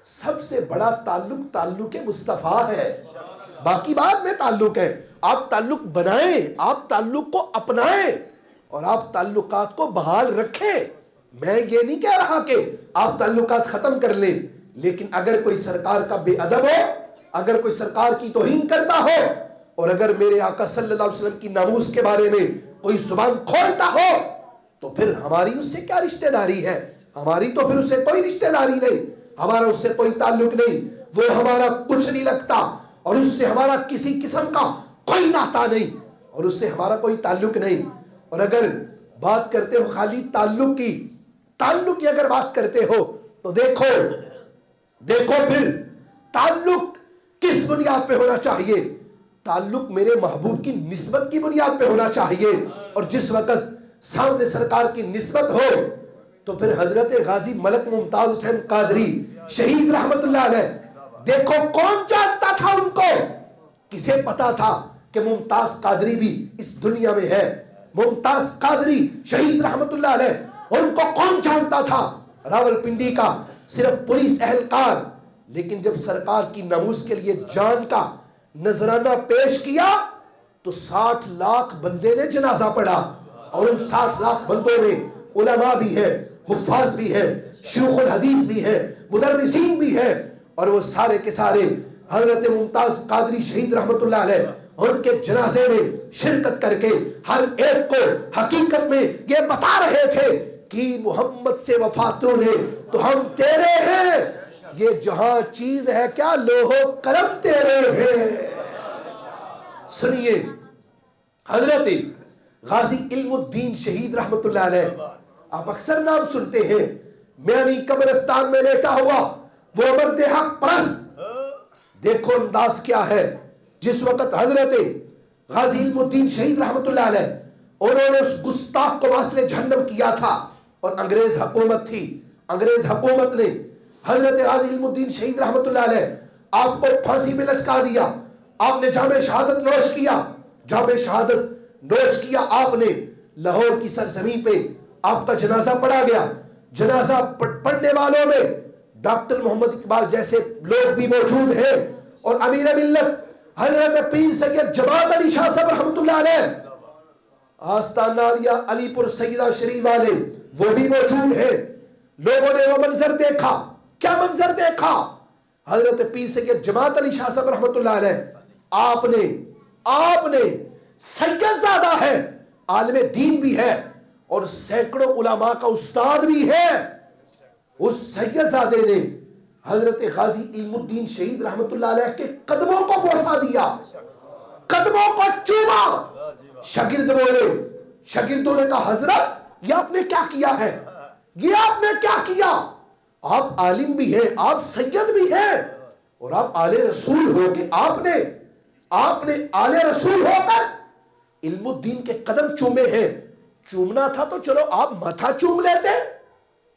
سب سے بڑا تعلق تعلق مصطفیٰ ہے, باقی بعد میں تعلق ہے. آپ تعلق بنائیں, آپ تعلق کو اپنائیں, اور آپ تعلقات کو بحال رکھیں. میں یہ نہیں کہہ رہا کہ آپ تعلقات ختم کر لیں, لیکن اگر کوئی سرکار کا بے ادب ہو, اگر کوئی سرکار کی توہین کرتا ہو, اور اگر میرے آقا صلی اللہ علیہ وسلم کی ناموس کے بارے میں کوئی زبان کھولتا ہو, تو پھر ہماری اس سے کیا رشتہ داری ہے؟ ہماری تو پھر اس سے کوئی رشتہ داری نہیں, ہمارا اس سے کوئی تعلق نہیں, وہ ہمارا کچھ نہیں لگتا, اور اس سے ہمارا کسی قسم کا کوئی ناتا نہیں, اور اس سے ہمارا کوئی تعلق نہیں. اور اگر بات کرتے ہو خالی تعلق کی, تعلق کی اگر بات کرتے ہو تو دیکھو پھر تعلق کس بنیاد پہ ہونا چاہیے؟ تعلق میرے محبوب کی نسبت کی بنیاد پہ ہونا چاہیے. اور جس وقت سامنے سرکار کی نسبت ہو تو پھر حضرت غازی ملک ممتاز حسین قادری شہید رحمت اللہ علیہ, دیکھو کون جانتا تھا ان کو, کسے پتا تھا کہ ممتاز قادری بھی اس دنیا میں ہے؟ ممتاز قادری شہید رحمت اللہ علیہ، ان کو کون جانتا تھا؟ راولپنڈی کا صرف پولیس اہلکار. لیکن جب سرکار کی ناموس کے لیے جان کا نذرانہ پیش کیا تو 60 لاکھ بندے نے جنازہ پڑھا، اور ان 60 لاکھ بندوں میں علماء بھی ہیں، حفاظ بھی ہیں، شیوخ الحدیث بھی ہیں، مدرسین بھی ہیں، اور وہ سارے کے سارے حضرت ممتاز قادری شہید رحمت اللہ علیہ ان کے جنازے میں شرکت کر کے ہر ایک کو حقیقت میں یہ بتا رہے تھے کہ محمد سے وفاتوں نے تو ہم تیرے ہیں، یہ جہاں چیز ہے کیا لوہو کرم تیرے ہیں. سنیے، حضرت غازی علم الدین شہید رحمت اللہ علیہ، آپ اکثر نام سنتے ہیں، میانی قبرستان میں لیٹا ہوا وہ مرد حق پرست. دیکھو انداز کیا ہے. جس وقت حضرت غازی علم الدین شہید رحمت اللہ علیہ انہوں نے اس گستاخ کو واصل جہنم کیا تھا، اور انگریز حکومت تھی، انگریز حکومت نے حضرت غازی علم الدین شہید رحمت اللہ علیہ آپ کو پھانسی میں لٹکا دیا. آپ نے جام شہادت نوش کیا، جام شہادت نوش کیا آپ نے. لاہور کی سرزمین پہ آپ کا جنازہ پڑھا گیا. جنازہ پڑھنے والوں میں ڈاکٹر محمد اقبال جیسے لوگ بھی موجود ہیں، اور امیر ملت حضرت پیر سید جماعت علی شاہ صاحب رحمت اللہ علیہ، آستانہ علی پور سیدہ شریف والے وہ بھی موجود ہیں. لوگوں نے وہ منظر دیکھا. کیا منظر دیکھا؟ حضرت پیر سید جماعت علی شاہ صاحب رحمت اللہ علیہ آپ نے سید زادہ ہے، عالم دین بھی ہے، اور سینکڑوں علماء کا استاد بھی ہے. اس سید زادے نے حضرت غازی علم الدین شہید رحمت اللہ علیہ کے قدموں کو بوسا دیا، قدموں کو چوما. شاگرد بولے، شاگردوں نے کہا حضرت یہ آپ نے کیا کیا ہے؟ یہ آپ نے کیا کیا؟ آپ عالم بھی ہیں، آپ سید بھی ہیں، اور آپ آل رسول ہو کے آپ نے آل رسول ہو کر علم الدین کے قدم چومے ہیں. چومنا تھا تو چلو آپ ماتھا چوم لیتے،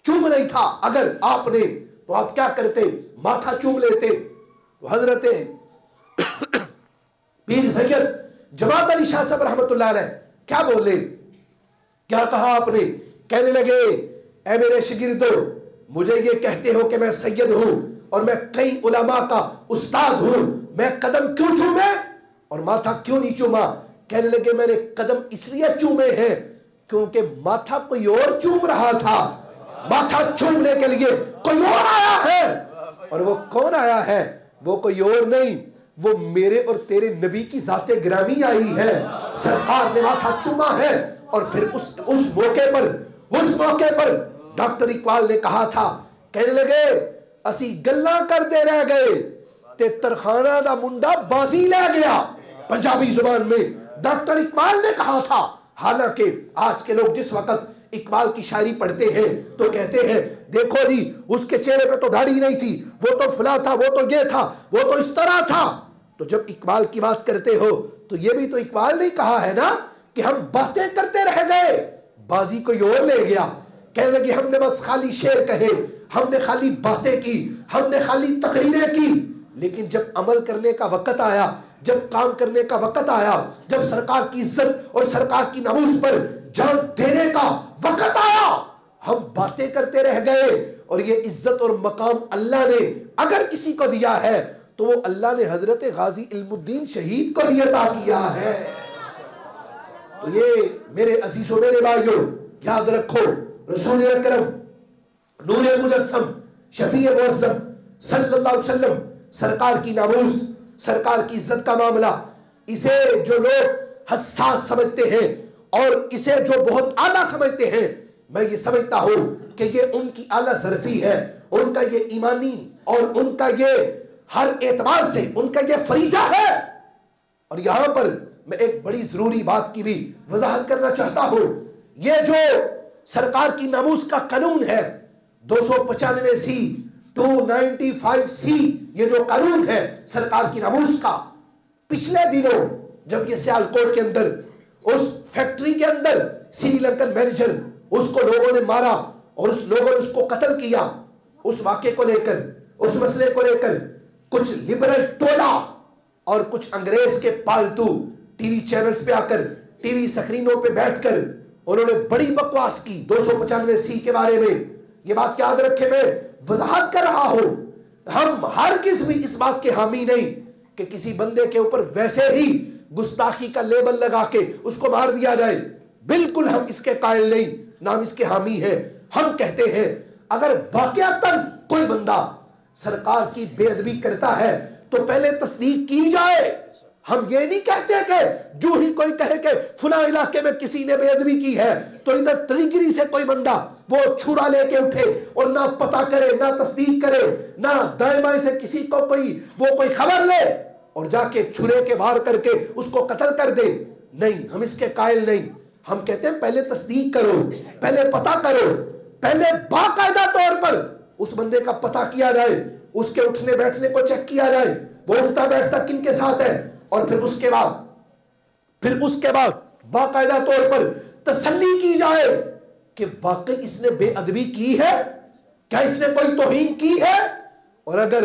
چوم نہیں تھا اگر آپ نے تو آپ کیا کرتے؟ ماتھا چوم لیتے. حضرت پیر سید جماعت علی شاہ صاحب رحمت اللہ علیہ کیا بولے؟ کیا کہا آپ نے؟ کہنے لگے اے میرے شاگردو، مجھے یہ کہتے ہو کہ میں سید ہوں اور میں کئی علماء کا استاد ہوں، میں قدم کیوں چومے اور ماتھا کیوں نہیں چوما؟ کہنے لگے میں نے قدم اس لیے چومے ہیں کیونکہ ماتھا کوئی اور چوم رہا تھا. ماتھا چومنے کے لیے کوئی اور آیا ہے، اور وہ کون آیا ہے؟ وہ کوئی اور نہیں، وہ میرے اور تیرے نبی کی ذات گرامی آئی ہے. سرکار نے ماتھا چوما ہے. اور پھر اس موقع پر ڈاکٹر اقبال نے کہا تھا، کہنے لگے اسی گلاں کردے رہ گئے تے ترخانہ دا منڈا بازی لے گیا. پنجابی زبان میں ڈاکٹر اقبال نے کہا تھا. حالانکہ آج کے لوگ جس وقت اقبال کی شاعری پڑھتے ہیں تو کہتے ہیں دیکھو جی اس کے چہرے پہ تو داڑھی نہیں تھی، وہ تو فلاں تھا، وہ تو یہ تھا، وہ تو اس طرح تھا. تو جب اقبال کی بات کرتے ہو تو یہ بھی تو اقبال نے کہا ہے نا کہ ہم باتیں کرتے رہ گئے، بازی کوئی اور لے گیا. کہنے لگے ہم نے بس خالی شعر کہے، ہم نے خالی باتیں کی، ہم نے خالی تقریریں کی، لیکن جب عمل کرنے کا وقت آیا، جب کام کرنے کا وقت آیا، جب سرکار کی عزت اور سرکار کی ناموس پر جان دینے کا وقت آیا، ہم باتیں کرتے رہ گئے. اور یہ عزت اور مقام اللہ نے اگر کسی کو دیا ہے تو وہ اللہ نے حضرت غازی علم الدین شہید کو بھی عطا کیا ہے. تو یہ میرے عزیزوں، میرے بھائیوں، یاد رکھو رسول اکرم نور مجسم شفیع معظم صلی اللہ علیہ وسلم، سرکار کی ناموس، سرکار کی عزت کا معاملہ، اسے جو لوگ حساس سمجھتے ہیں اور اسے جو بہت اعلیٰ سمجھتے ہیں، میں یہ سمجھتا ہوں کہ یہ ان کی اعلیٰ ظرفی ہے، ان کا یہ ایمانی اور ان کا یہ ہر اعتبار سے ان کا یہ فریضہ ہے. اور یہاں پر میں ایک بڑی ضروری بات کی بھی وضاحت کرنا چاہتا ہوں. یہ جو سرکار کی ناموس کا قانون ہے 295C 295C، یہ جو قانون ہے سرکار کی ناموس کا، پچھلے دنوں جب یہ سیالکوٹ کے اندر اس فیکٹری کے اندر سری لنکن مینیجر اس کو لوگوں نے مارا اور اس لوگوں نے اس کو قتل کیا، اس واقعے کو لے کر، اس مسئلے کو لے کر کچھ لبرل ٹولہ اور کچھ انگریز کے پالتو ٹی وی چینلز پہ آ کر ٹی وی سکرینوں پہ بیٹھ کر انہوں نے بڑی بکواس کی 295C کے بارے میں. یہ بات یاد رکھے, میں وضاحت کر رہا ہوں, ہم ہرگز بھی اس بات کے حامی نہیں کہ کسی بندے کے اوپر ویسے ہی گستاخی کا لیبل لگا کے اس کو مار دیا جائے. بالکل ہم اس کے قائل نہیں, نہ ہم اس کے حامی ہیں. ہم کہتے ہیں اگر واقعتاً کوئی بندہ سرکار کی بے ادبی کرتا ہے تو پہلے تصدیق کی جائے. ہم یہ نہیں کہتے کہ جو ہی کوئی کہے کہ فلاں علاقے میں کسی نے بے ادبی کی ہے تو ادھر تریگری سے کوئی بندہ وہ چھرا لے کے اٹھے اور نہ پتہ کرے, نہ تصدیق کرے, نہ دائیں بائیں سے کسی کو کوئی خبر لے اور جا کے چھرے کے وار کر کے اس کو قتل کر دے. نہیں, ہم اس کے قائل نہیں. ہم کہتے ہیں پہلے تصدیق کرو, پہلے پتہ کرو, پہلے باقاعدہ طور پر اس بندے کا پتہ کیا جائے, اس کے اٹھنے بیٹھنے کو چیک کیا جائے, وہ اٹھتا بیٹھتا کن کے ساتھ ہے, اور پھر اس کے بعد باقاعدہ طور پر تسلی کی جائے کہ واقعی اس نے بے ادبی کی ہے, کیا اس نے کوئی توہین کی ہے. اور اگر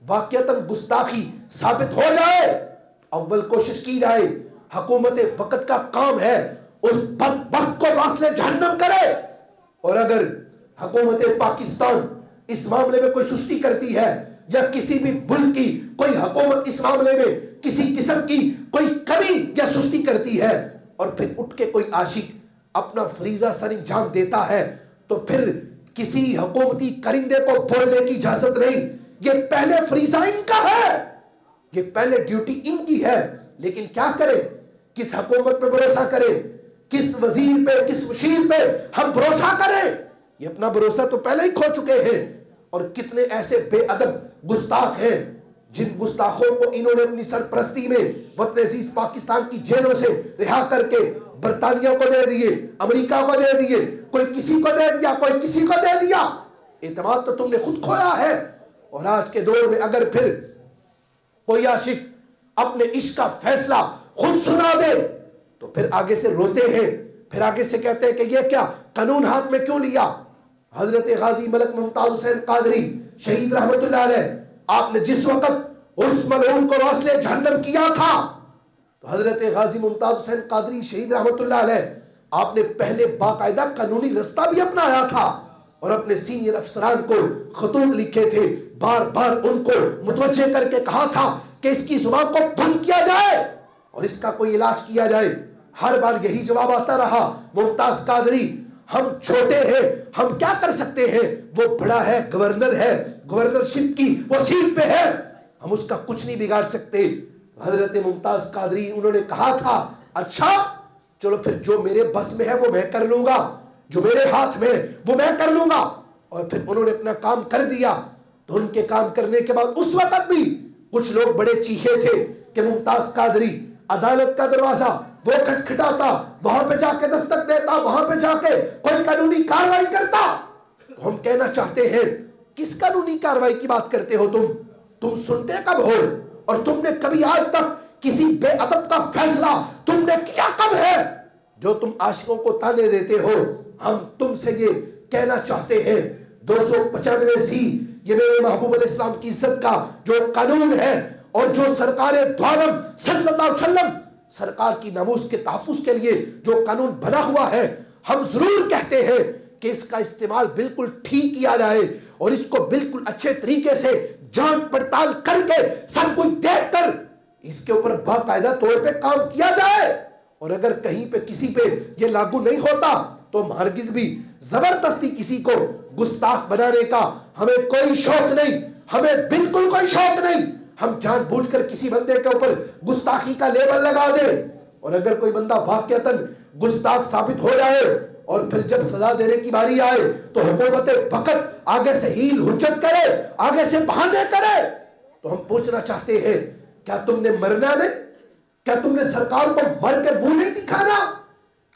واقعتاً گستاخی ثابت ہو جائے اول کوشش کی جائے, حکومت وقت کا کام ہے اس بدبخت کو واصل جہنم کرے. اور اگر حکومت پاکستان اس معاملے میں کوئی سستی کرتی ہے یا کسی بھی ملک کی کوئی حکومت اس معاملے میں کسی قسم کی کوئی کمی یا سستی کرتی ہے اور پھر اٹھ کے کوئی عاشق اپنا فریضہ سر انجام دیتا ہے تو پھر کسی حکومتی کرندے کو بولنے کی اجازت نہیں. یہ پہلے فریضہ ان کا ہے, یہ پہلے ڈیوٹی ان کی ہے. لیکن کیا کرے, کس حکومت پہ بھروسہ کرے, کس وزیر پہ, کس مشیر پہ ہم بھروسہ کریں. یہ اپنا بھروسہ تو پہلے ہی کھو چکے ہیں. اور کتنے ایسے بے ادب گستاخ ہیں جن گستاخوں کو انہوں نے اپنی سرپرستی میں وطن عزیز پاکستان کی جیلوں سے رہا کر کے برطانیہ کو دے دیے, امریکہ کو دے دیے, کوئی کسی کو دے دیا, کوئی کسی کو دے دیا. اعتماد تو تم نے خود کھویا ہے. اور آج کے دور میں اگر پھر کوئی عاشق اپنے عشق کا فیصلہ خود سنا دے تو پھر آگے سے روتے ہیں, پھر آگے سے کہتے ہیں کہ یہ کیا قانون ہاتھ میں کیوں لیا. حضرت غازی ملک ممتاز حسین قادری شہید رحمت اللہ علیہ, آپ نے جس وقت اس ملعون کو واصل جہنم کیا تھا تو حضرت غازی ممتاز حسین قادری شہید رحمت اللہ علیہ آپ نے پہلے باقاعدہ قانونی رستہ بھی اپنایا تھا اور اپنے سینئر افسران کو خطوط لکھے تھے, بار بار ان کو متوجہ کر کے کہا تھا کہ اس کی زبان کو بند کیا جائے اور اس کا کوئی علاج کیا جائے. ہر بار یہی جواب آتا رہا, ممتاز قادری ہم چھوٹے ہیں, ہم کیا کر سکتے ہیں, وہ بڑا ہے, گورنر ہے, گورنرشپ کی وہ سیٹ پہ ہے, ہم اس کا کچھ نہیں بگاڑ سکتے. حضرت ممتاز قادری انہوں نے کہا تھا اچھا چلو پھر جو میرے بس میں ہے وہ میں کر لوں گا, جو میرے ہاتھ میں وہ میں کر لوں گا. اور پھر انہوں نے اپنا کام کر دیا. تو ان کے کام کرنے کے بعد اس وقت بھی کچھ لوگ بڑے چیخے تھے کہ ممتاز قادری عدالت کا دروازہ وہ کھٹکھٹاتا, وہاں پہ جا کے دستک دیتا, وہاں پہ جا کے کوئی قانونی کاروائی کرتا. تو ہم کہنا چاہتے ہیں کس قانونی کاروائی کی بات کرتے ہو تم سنتے کب ہو, اور تم نے کبھی آج تک کسی بے ادب کا فیصلہ تم نے کیا کب ہے جو تم عاشقوں کو تانے دیتے ہو. ہم تم سے یہ کہنا چاہتے ہیں 295C یہ میرے محبوب علیہ السلام کی عزت کا جو قانون ہے اور جو سرکار دو عالم صلی اللہ علیہ وسلم سرکار کی ناموس کے تحفظ کے لیے جو قانون بنا ہوا ہے, ہم ضرور کہتے ہیں کہ اس کا استعمال بالکل ٹھیک کیا جائے اور اس کو بالکل اچھے طریقے سے جانچ پڑتال کر کے سب کچھ دیکھ کر اس کے اوپر باقاعدہ طور پہ کام کیا جائے. اور اگر کہیں پہ کسی پہ یہ لاگو نہیں ہوتا تو ہرگز بھی زبردستی کسی کو گستاخ بنانے کا ہمیں کوئی شوق نہیں, ہمیں بالکل کوئی شوق نہیں. ہم جان بوجھ کر کسی بندے کے اوپر گستاخی کا لیبل لگا دیں اور اگر کوئی بندہ واقعتاً گستاخ ثابت ہو جائے اور پھر جب سزا دینے کی باری آئے تو حکومت وقت آگے سے ہیل حجت کرے, آگے سے بہانے کرے. تو ہم پوچھنا چاہتے ہیں کیا تم نے مرنا نہیں, کیا تم نے سرکار کو مر کے منہ نہیں دکھانا,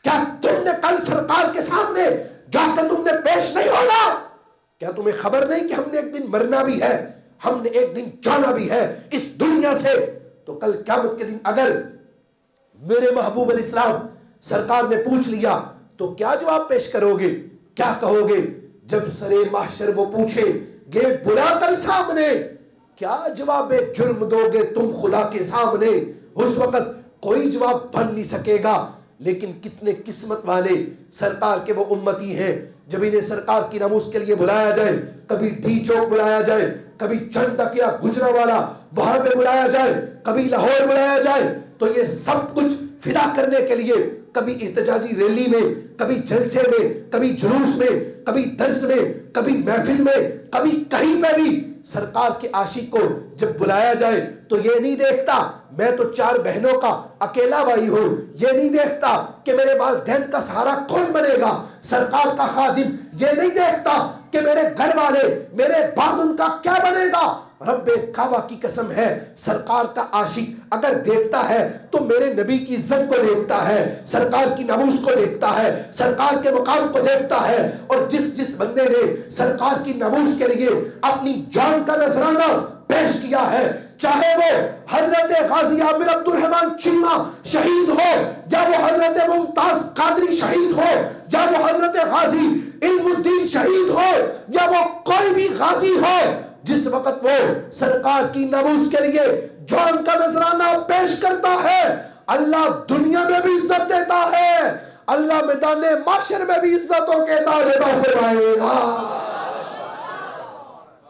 کیا تم نے کل سرکار کے سامنے جا کے تم نے پیش نہیں ہونا, کیا تمہیں خبر نہیں کہ ہم نے ایک دن مرنا بھی ہے, ہم نے ایک دن جانا بھی ہے اس دنیا سے. تو کل قیامت کے دن اگر میرے محبوب علیہ السلام سرکار نے پوچھ لیا تو کیا جواب پیش کرو گے, کیا کہو گے جب سرے محشر وہ پوچھے گے بلا کر سامنے کیا جواب جرم دو گے تم خدا کے سامنے؟ اس وقت کوئی جواب بن نہیں سکے گا. لیکن کتنے قسمت والے سرکار کے وہ امتی ہیں جب انہیں سرکار کی ناموس کے لیے بلایا جائے، کبھی ڈی چوک بلایا جائے، کبھی چند تکیا گجرانوالہ وہاں پہ بلایا جائے، کبھی لاہور بلایا جائے، تو یہ سب کچھ فدا کرنے کے لیے کبھی احتجاجی ریلی میں، کبھی جلسے میں، کبھی جلوس میں، کبھی درس میں، کبھی محفل میں، کبھی کہیں پہ بھی سرکار کے عاشق کو جب بلایا جائے تو یہ نہیں دیکھتا میں تو 4 بہنوں کا اکیلا بھائی ہوں، یہ نہیں دیکھتا کہ میرے والدین کا سہارا کون بنے گا سرکار کا خادم، یہ نہیں دیکھتا کہ میرے گھر والے میرے بعد ان کا کیا بنے گا. رب کعبہ کی قسم ہے سرکار کا عاشق اگر دیکھتا ہے تو میرے نبی کی عزت کو دیکھتا ہے، سرکار کی ناموس کو دیکھتا ہے، سرکار کے مقام کو دیکھتا ہے. اور جس بندے نے سرکار کی ناموس کے لیے اپنی جان کا نذرانہ پیش کیا ہے، چاہے وہ حضرت غازی عامر عبد الرحمن چیمہ شہید ہو، یا وہ حضرت ممتاز قادری شہید ہو، یا وہ حضرت غازی علم الدین شہید ہو، یا وہ کوئی بھی غازی ہو، جس وقت وہ سرکار کی ناموس کے لیے جان کا نذرانہ پیش کرتا ہے، اللہ دنیا میں بھی عزت دیتا ہے، اللہ میدان معاشر میں بھی عزتوں کے تاج فرمائے گا.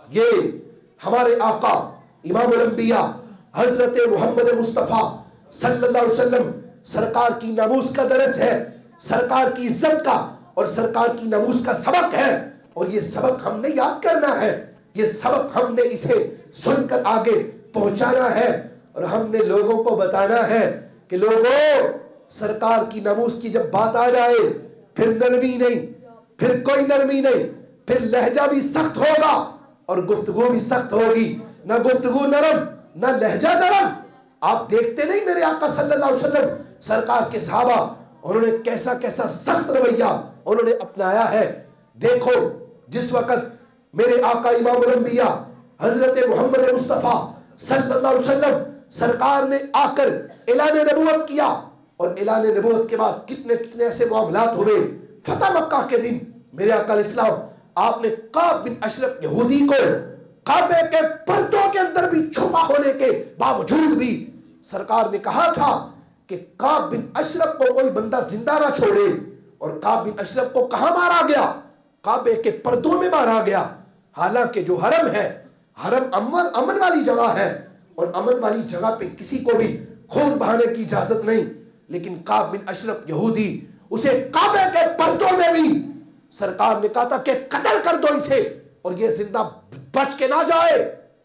یہ ہمارے آقا امام الانبیاء حضرت محمد مصطفیٰ صلی اللہ علیہ وسلم سرکار کی ناموس کا درس ہے، سرکار کی عزت کا اور سرکار کی ناموس کا سبق ہے. اور یہ سبق ہم نے یاد کرنا ہے، یہ سبق ہم نے اسے سن کر آگے پہنچانا ہے، اور ہم نے لوگوں کو بتانا ہے کہ لوگوں سرکار کی ناموس کی جب بات آ جائے پھر نرمی نہیں، پھر کوئی نرمی نہیں، پھر لہجہ بھی سخت ہوگا اور گفتگو بھی سخت ہوگی، نہ گفتگو نرم نہ لہجہ نرم. آپ دیکھتے نہیں میرے آقا صلی اللہ علیہ وسلم سرکار کے صحابہ انہوں نے کیسا کیسا سخت رویہ انہوں نے اپنایا ہے. دیکھو جس وقت میرے آقا امام الانبیاء حضرت محمد مصطفیٰ صلی اللہ علیہ وسلم سرکار نے آ کر اعلان نبوت کیا، اور اعلان نبوت کے بعد کتنے کتنے ایسے معاملات ہوئے. فتح مکہ کے دن میرے آقا علیہ السلام آپ نے کعب بن اشرف یہودی کو کعبے کے پردوں کے اندر بھی چھپا ہونے کے باوجود بھی سرکار نے کہا تھا کہ کعب بن اشرف کو کوئی بندہ زندہ نہ چھوڑے. اور کعب بن اشرف کو کہاں مارا گیا؟ کعبے کے پردوں میں مارا گیا. حالانکہ جو حرم ہے، حرم امن والی جگہ ہے، اور امن والی جگہ پہ کسی کو بھی خون بہانے کی اجازت نہیں، لیکن کعب بن اشرف یہودی اسے کعبے کے پردوں میں بھی سرکار نے کہا تھا کہ قتل کر دو اسے اور یہ زندہ بچ کے نہ جائے.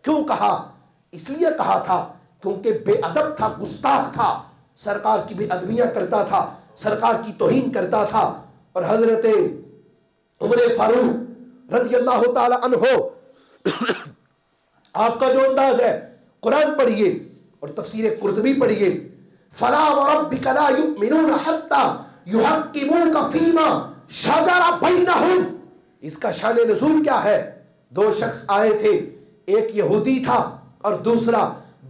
کیوں کہا؟ اس لیے کہا تھا کیونکہ بے ادب تھا، گستاخ تھا، سرکار کی بے ادبیاں کرتا تھا، سرکار کی توہین کرتا تھا. اور حضرت عمر فاروق رضی اللہ تعالی عنہ آپ کا جو انداز ہے، قرآن پڑھیے اور تفسیر قرطبی پڑھیے. فلا وربک لا یؤمنون حتی یحکموک فیما شجر بینہم. اس کا شان نزول کیا ہے؟ 2 شخص آئے تھے، ایک یہودی تھا اور دوسرا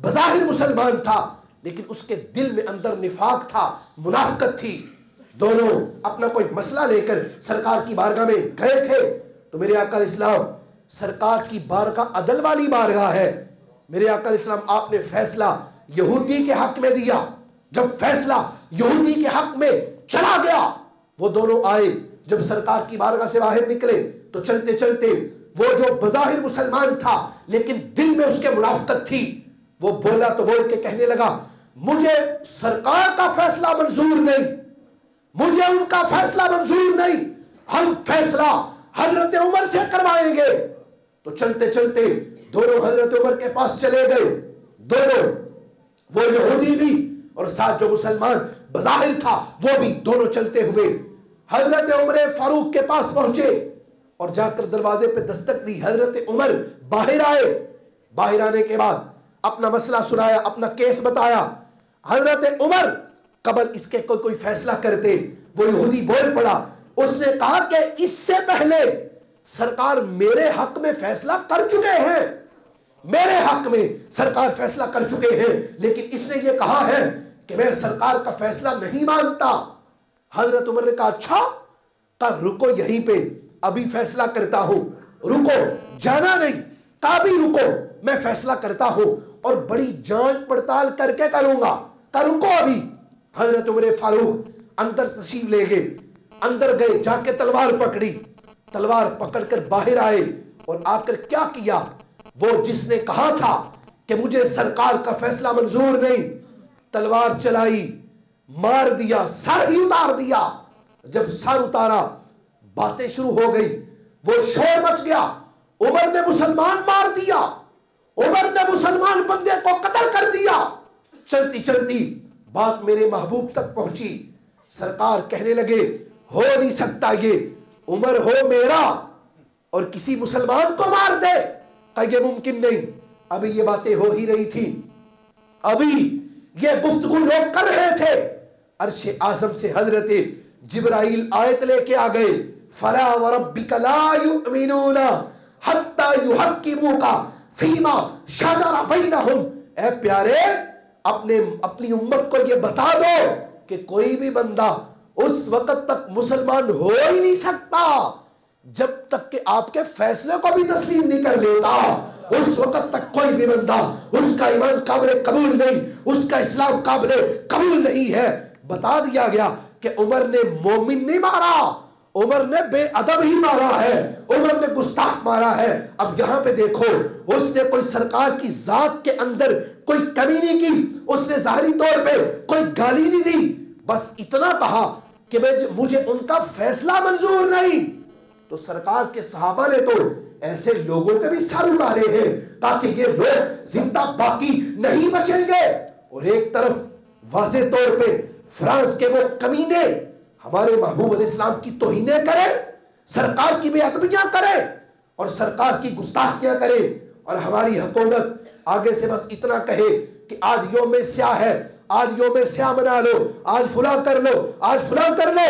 بظاہر مسلمان تھا، لیکن اس کے دل میں اندر نفاق تھا، منافقت تھی. دونوں اپنا کوئی مسئلہ لے کر سرکار کی بارگاہ میں گئے تھے. تو میرے آقا علیہ السلام سرکار کی بارگاہ عدل والی بارگاہ ہے. میرے آقا علیہ السلام آپ نے فیصلہ یہودی کے حق میں دیا. جب فیصلہ یہودی کے حق میں چلا گیا، وہ دونوں آئے، جب سرکار کی بارگاہ سے باہر نکلے تو چلتے چلتے وہ جو بظاہر مسلمان تھا لیکن دل میں اس کے منافقت تھی، وہ بولا تو بول کے کہنے لگا مجھے سرکار کا فیصلہ منظور نہیں، مجھے ان کا فیصلہ منظور نہیں، ہم فیصلہ حضرت عمر سے کروائیں گے. تو چلتے چلتے دونوں حضرت عمر کے پاس چلے گئے. دونوں، وہ یہودی بھی اور ساتھ جو مسلمان بظاہر تھا وہ بھی، دونوں چلتے ہوئے حضرت عمر فاروق کے پاس پہنچے اور جا کر دروازے پہ دستک دی. حضرت عمر باہر آئے. باہر آنے کے بعد اپنا مسئلہ سنایا، اپنا کیس بتایا. حضرت عمر قبل اس کے کوئی فیصلہ کرتے، وہ یہودی بول پڑا. اس نے کہا کہ اس سے پہلے سرکار میرے حق میں فیصلہ کر چکے ہیں، میرے حق میں سرکار فیصلہ کر چکے ہیں، لیکن اس نے یہ کہا ہے کہ میں سرکار کا فیصلہ نہیں مانتا. حضرت عمر نے کہا اچھا، کہا رکو یہیں پہ، ابھی فیصلہ کرتا ہوں. رکو، جانا نہیں، کہا بھی رکو، میں فیصلہ کرتا ہوں اور بڑی جانچ پڑتال کر کے کروں گا. کروں کو ابھی. حضرت عمر فاروق اندر تشریف لے گئے, اندر گئے, جا کے تلوار پکڑی, تلوار پکڑ کر باہر آئے اور آ کر کیا کیا؟ وہ جس نے کہا تھا کہ مجھے سرکار کا فیصلہ منظور نہیں, تلوار چلائی, مار دیا, سر ہی اتار دیا. جب سر اتارا باتیں شروع ہو گئی, وہ شور مچ گیا, عمر نے مسلمان مار دیا, عمر نے مسلمان بندے کو قتل کر دیا. چلتی چلتی بات میرے محبوب تک پہنچی. سرکار کہنے لگے ہو نہیں سکتا, یہ عمر ہو میرا اور کسی مسلمان کو مار دے, کہ یہ ممکن نہیں. ابھی یہ باتیں ہو ہی رہی تھی, ابھی یہ گفتگو لوگ کر رہے تھے. عرش اعظم سے حضرت جبرائیل آیت لے کے آ گئے, فلا وربک لا یؤمنون حتی یحکموک فیما شجر بینہم. اے پیارے, اپنی امت کو یہ بتا دو کہ کوئی بھی بندہ اس وقت تک مسلمان ہو ہی نہیں سکتا جب تک کہ آپ کے فیصلے کو بھی تسلیم نہیں کر لیتا. اس وقت تک کوئی بھی بندہ, اس کا ایمان قابل قبول نہیں, اس کا اسلام قابل قبول نہیں ہے. بتا دیا گیا کہ عمر نے مومن نہیں مارا, عمر نے بے ادب ہی مارا ہے, عمر نے گستاخ مارا ہے. اب یہاں پہ دیکھو, اس نے کوئی سرکار کی ذات کے اندر کوئی کمی نہیں کی, اس نے ظاہری طور پہ کوئی گالی نہیں دی, بس اتنا کہا کہ مجھے ان کا فیصلہ منظور نہیں. تو سرکار کے صحابہ نے تو ایسے لوگوں کے بھی سر اٹھارے ہیں تاکہ یہ لوگ زندہ باقی نہیں بچیں گے. اور ایک طرف واضح طور پہ فرانس کے وہ کمینے ہمارے محبوب علیہ السلام کی توہینیں کرے, سرکار کی بے ادبیاں کرے اور سرکار کی گستاخیاں کرے, اور ہماری حکومت آگے سے بس اتنا کہے کہ آج یوم سیاہ ہے, آج یوم سیاہ منا لو, آج فلاں کر لو, آج فلاں کر لو.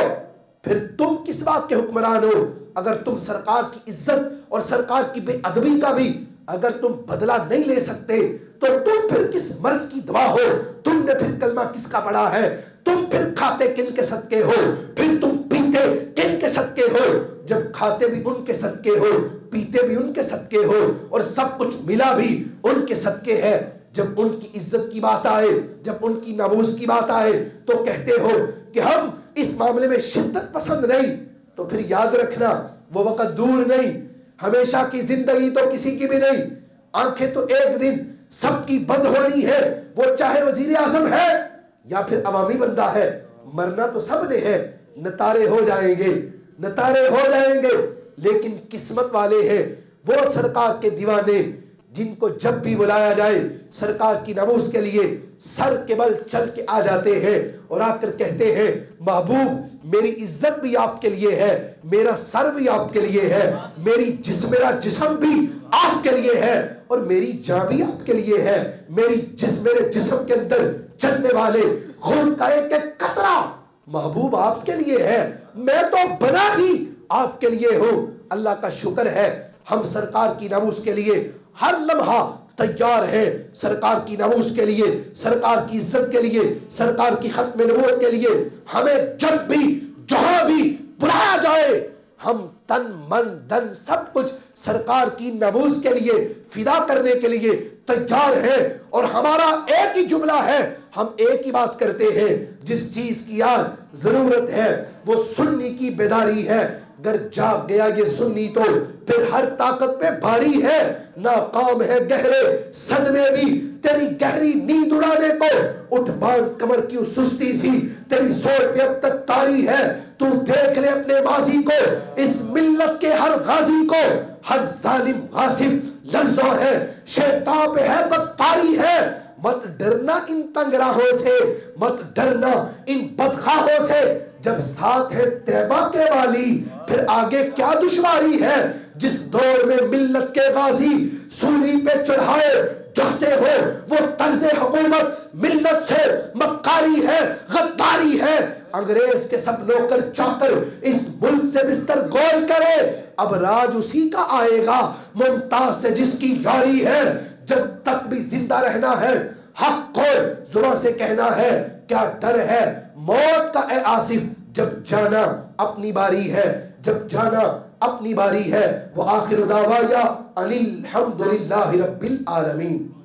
پھر تم کس بات کے حکمران ہو؟ اگر تم سرکار کی عزت اور سرکار کی بے ادبی کا بھی اگر تم بدلہ نہیں لے سکتے تو تم پھر کس مرض کی دوا ہو؟ تم نے پھر کلمہ کس کا پڑھا ہے؟ تم پھر کھاتے کن کے صدقے ہو؟ پھر تم پیتے کن کے صدقے ہو؟ جب کھاتے بھی ان کے صدقے ہو, پیتے بھی ان کے صدقے ہو, اور سب کچھ ملا بھی ان کے صدقے ہے. جب ان کی عزت کی بات آئے, جب ان کی ناموس کی بات آئے تو کہتے ہو کہ ہم اس معاملے میں شدت پسند نہیں. تو پھر یاد رکھنا وہ وقت دور نہیں, ہمیشہ کی زندگی تو کسی کی بھی نہیں. آنکھیں تو ایک دن سب کی بند ہونی ہے, وہ چاہے وزیر اعظم ہے یا پھر عوامی بندہ ہے. مرنا تو سب نے ہے, نتارے ہو جائیں گے, نتارے ہو جائیں گے. لیکن قسمت والے ہیں وہ سرکار کے دیوانے جن کو جب بھی بلایا جائے سرکار کی ناموس کے لیے سر کے بل چل کے آ جاتے ہیں اور آ کر کہتے ہیں محبوب میری عزت بھی آپ کے لیے ہے, میرا سر بھی آپ کے لیے ہے, میرا جسم بھی آپ کے لیے ہے, اور میری جان بھی آپ کے لیے ہے. میرے جسم کے اندر چلنے والے خون کا ایک ایک قطرہ محبوب آپ کے لیے ہے, میں تو بنا ہی آپ کے لیے ہوں. اللہ کا شکر ہے ہم سرکار کی ناموس کے لیے ہر لمحہ تیار ہے, سرکار کی ناموس کے لیے, سرکار کی عزت کے لیے, سرکار کی ختم نبوت کے لیے. ہمیں جب بھی جہاں بھی بلایا جائے ہم تن من دن سب کچھ سرکار کی ناموس کے لیے فدا کرنے کے لیے تیار ہے. اور ہمارا ایک ہی جملہ ہے, ہم ایک ہی بات کرتے ہیں, جس چیز کی آج ضرورت ہے وہ سنی کی بیداری ہے. اگر جاگ گیا یہ سنی تو پھر ہر طاقت پہ بھاری ہے. ناکام ہے گہرے صدمے بھی تیری گہری نیند اڑانے کو, اٹھ باندھ کمر کیوں سستی سی, تیری سوچ پہ اب تک تاری ہے. تو دیکھ لے اپنے ماضی کو, اس ملت کے ہر غازی کو, ہر ظالم غاصب لرزوں ہے, شیطان پہ ہے بدکاری ہے. مت ڈرنا ان تنگ راہوں سے, مت ڈرنا ان بدخواہوں سے, جب ساتھ ہے طیبہ کے والی پھر آگے کیا دشواری ہے. جس دور میں ملت کے غازی سولی پہ چڑھائے جاتے ہو وہ طرز حکومت ملت سے مکاری ہے, غداری ہے. انگریز کے سب نوکر چاکر اس ملک سے بستر گول کرے, اب راج اسی کا آئے گا ممتاز سے جس کی یاری ہے. جب تک بھی زندہ رہنا ہے حق کو زبان سے کہنا ہے, کیا ڈر ہے موت کا اے آصف, جب جانا اپنی باری ہے, جب جانا اپنی باری ہے. وآخر دعوایا ان الحمد للہ رب العالمین.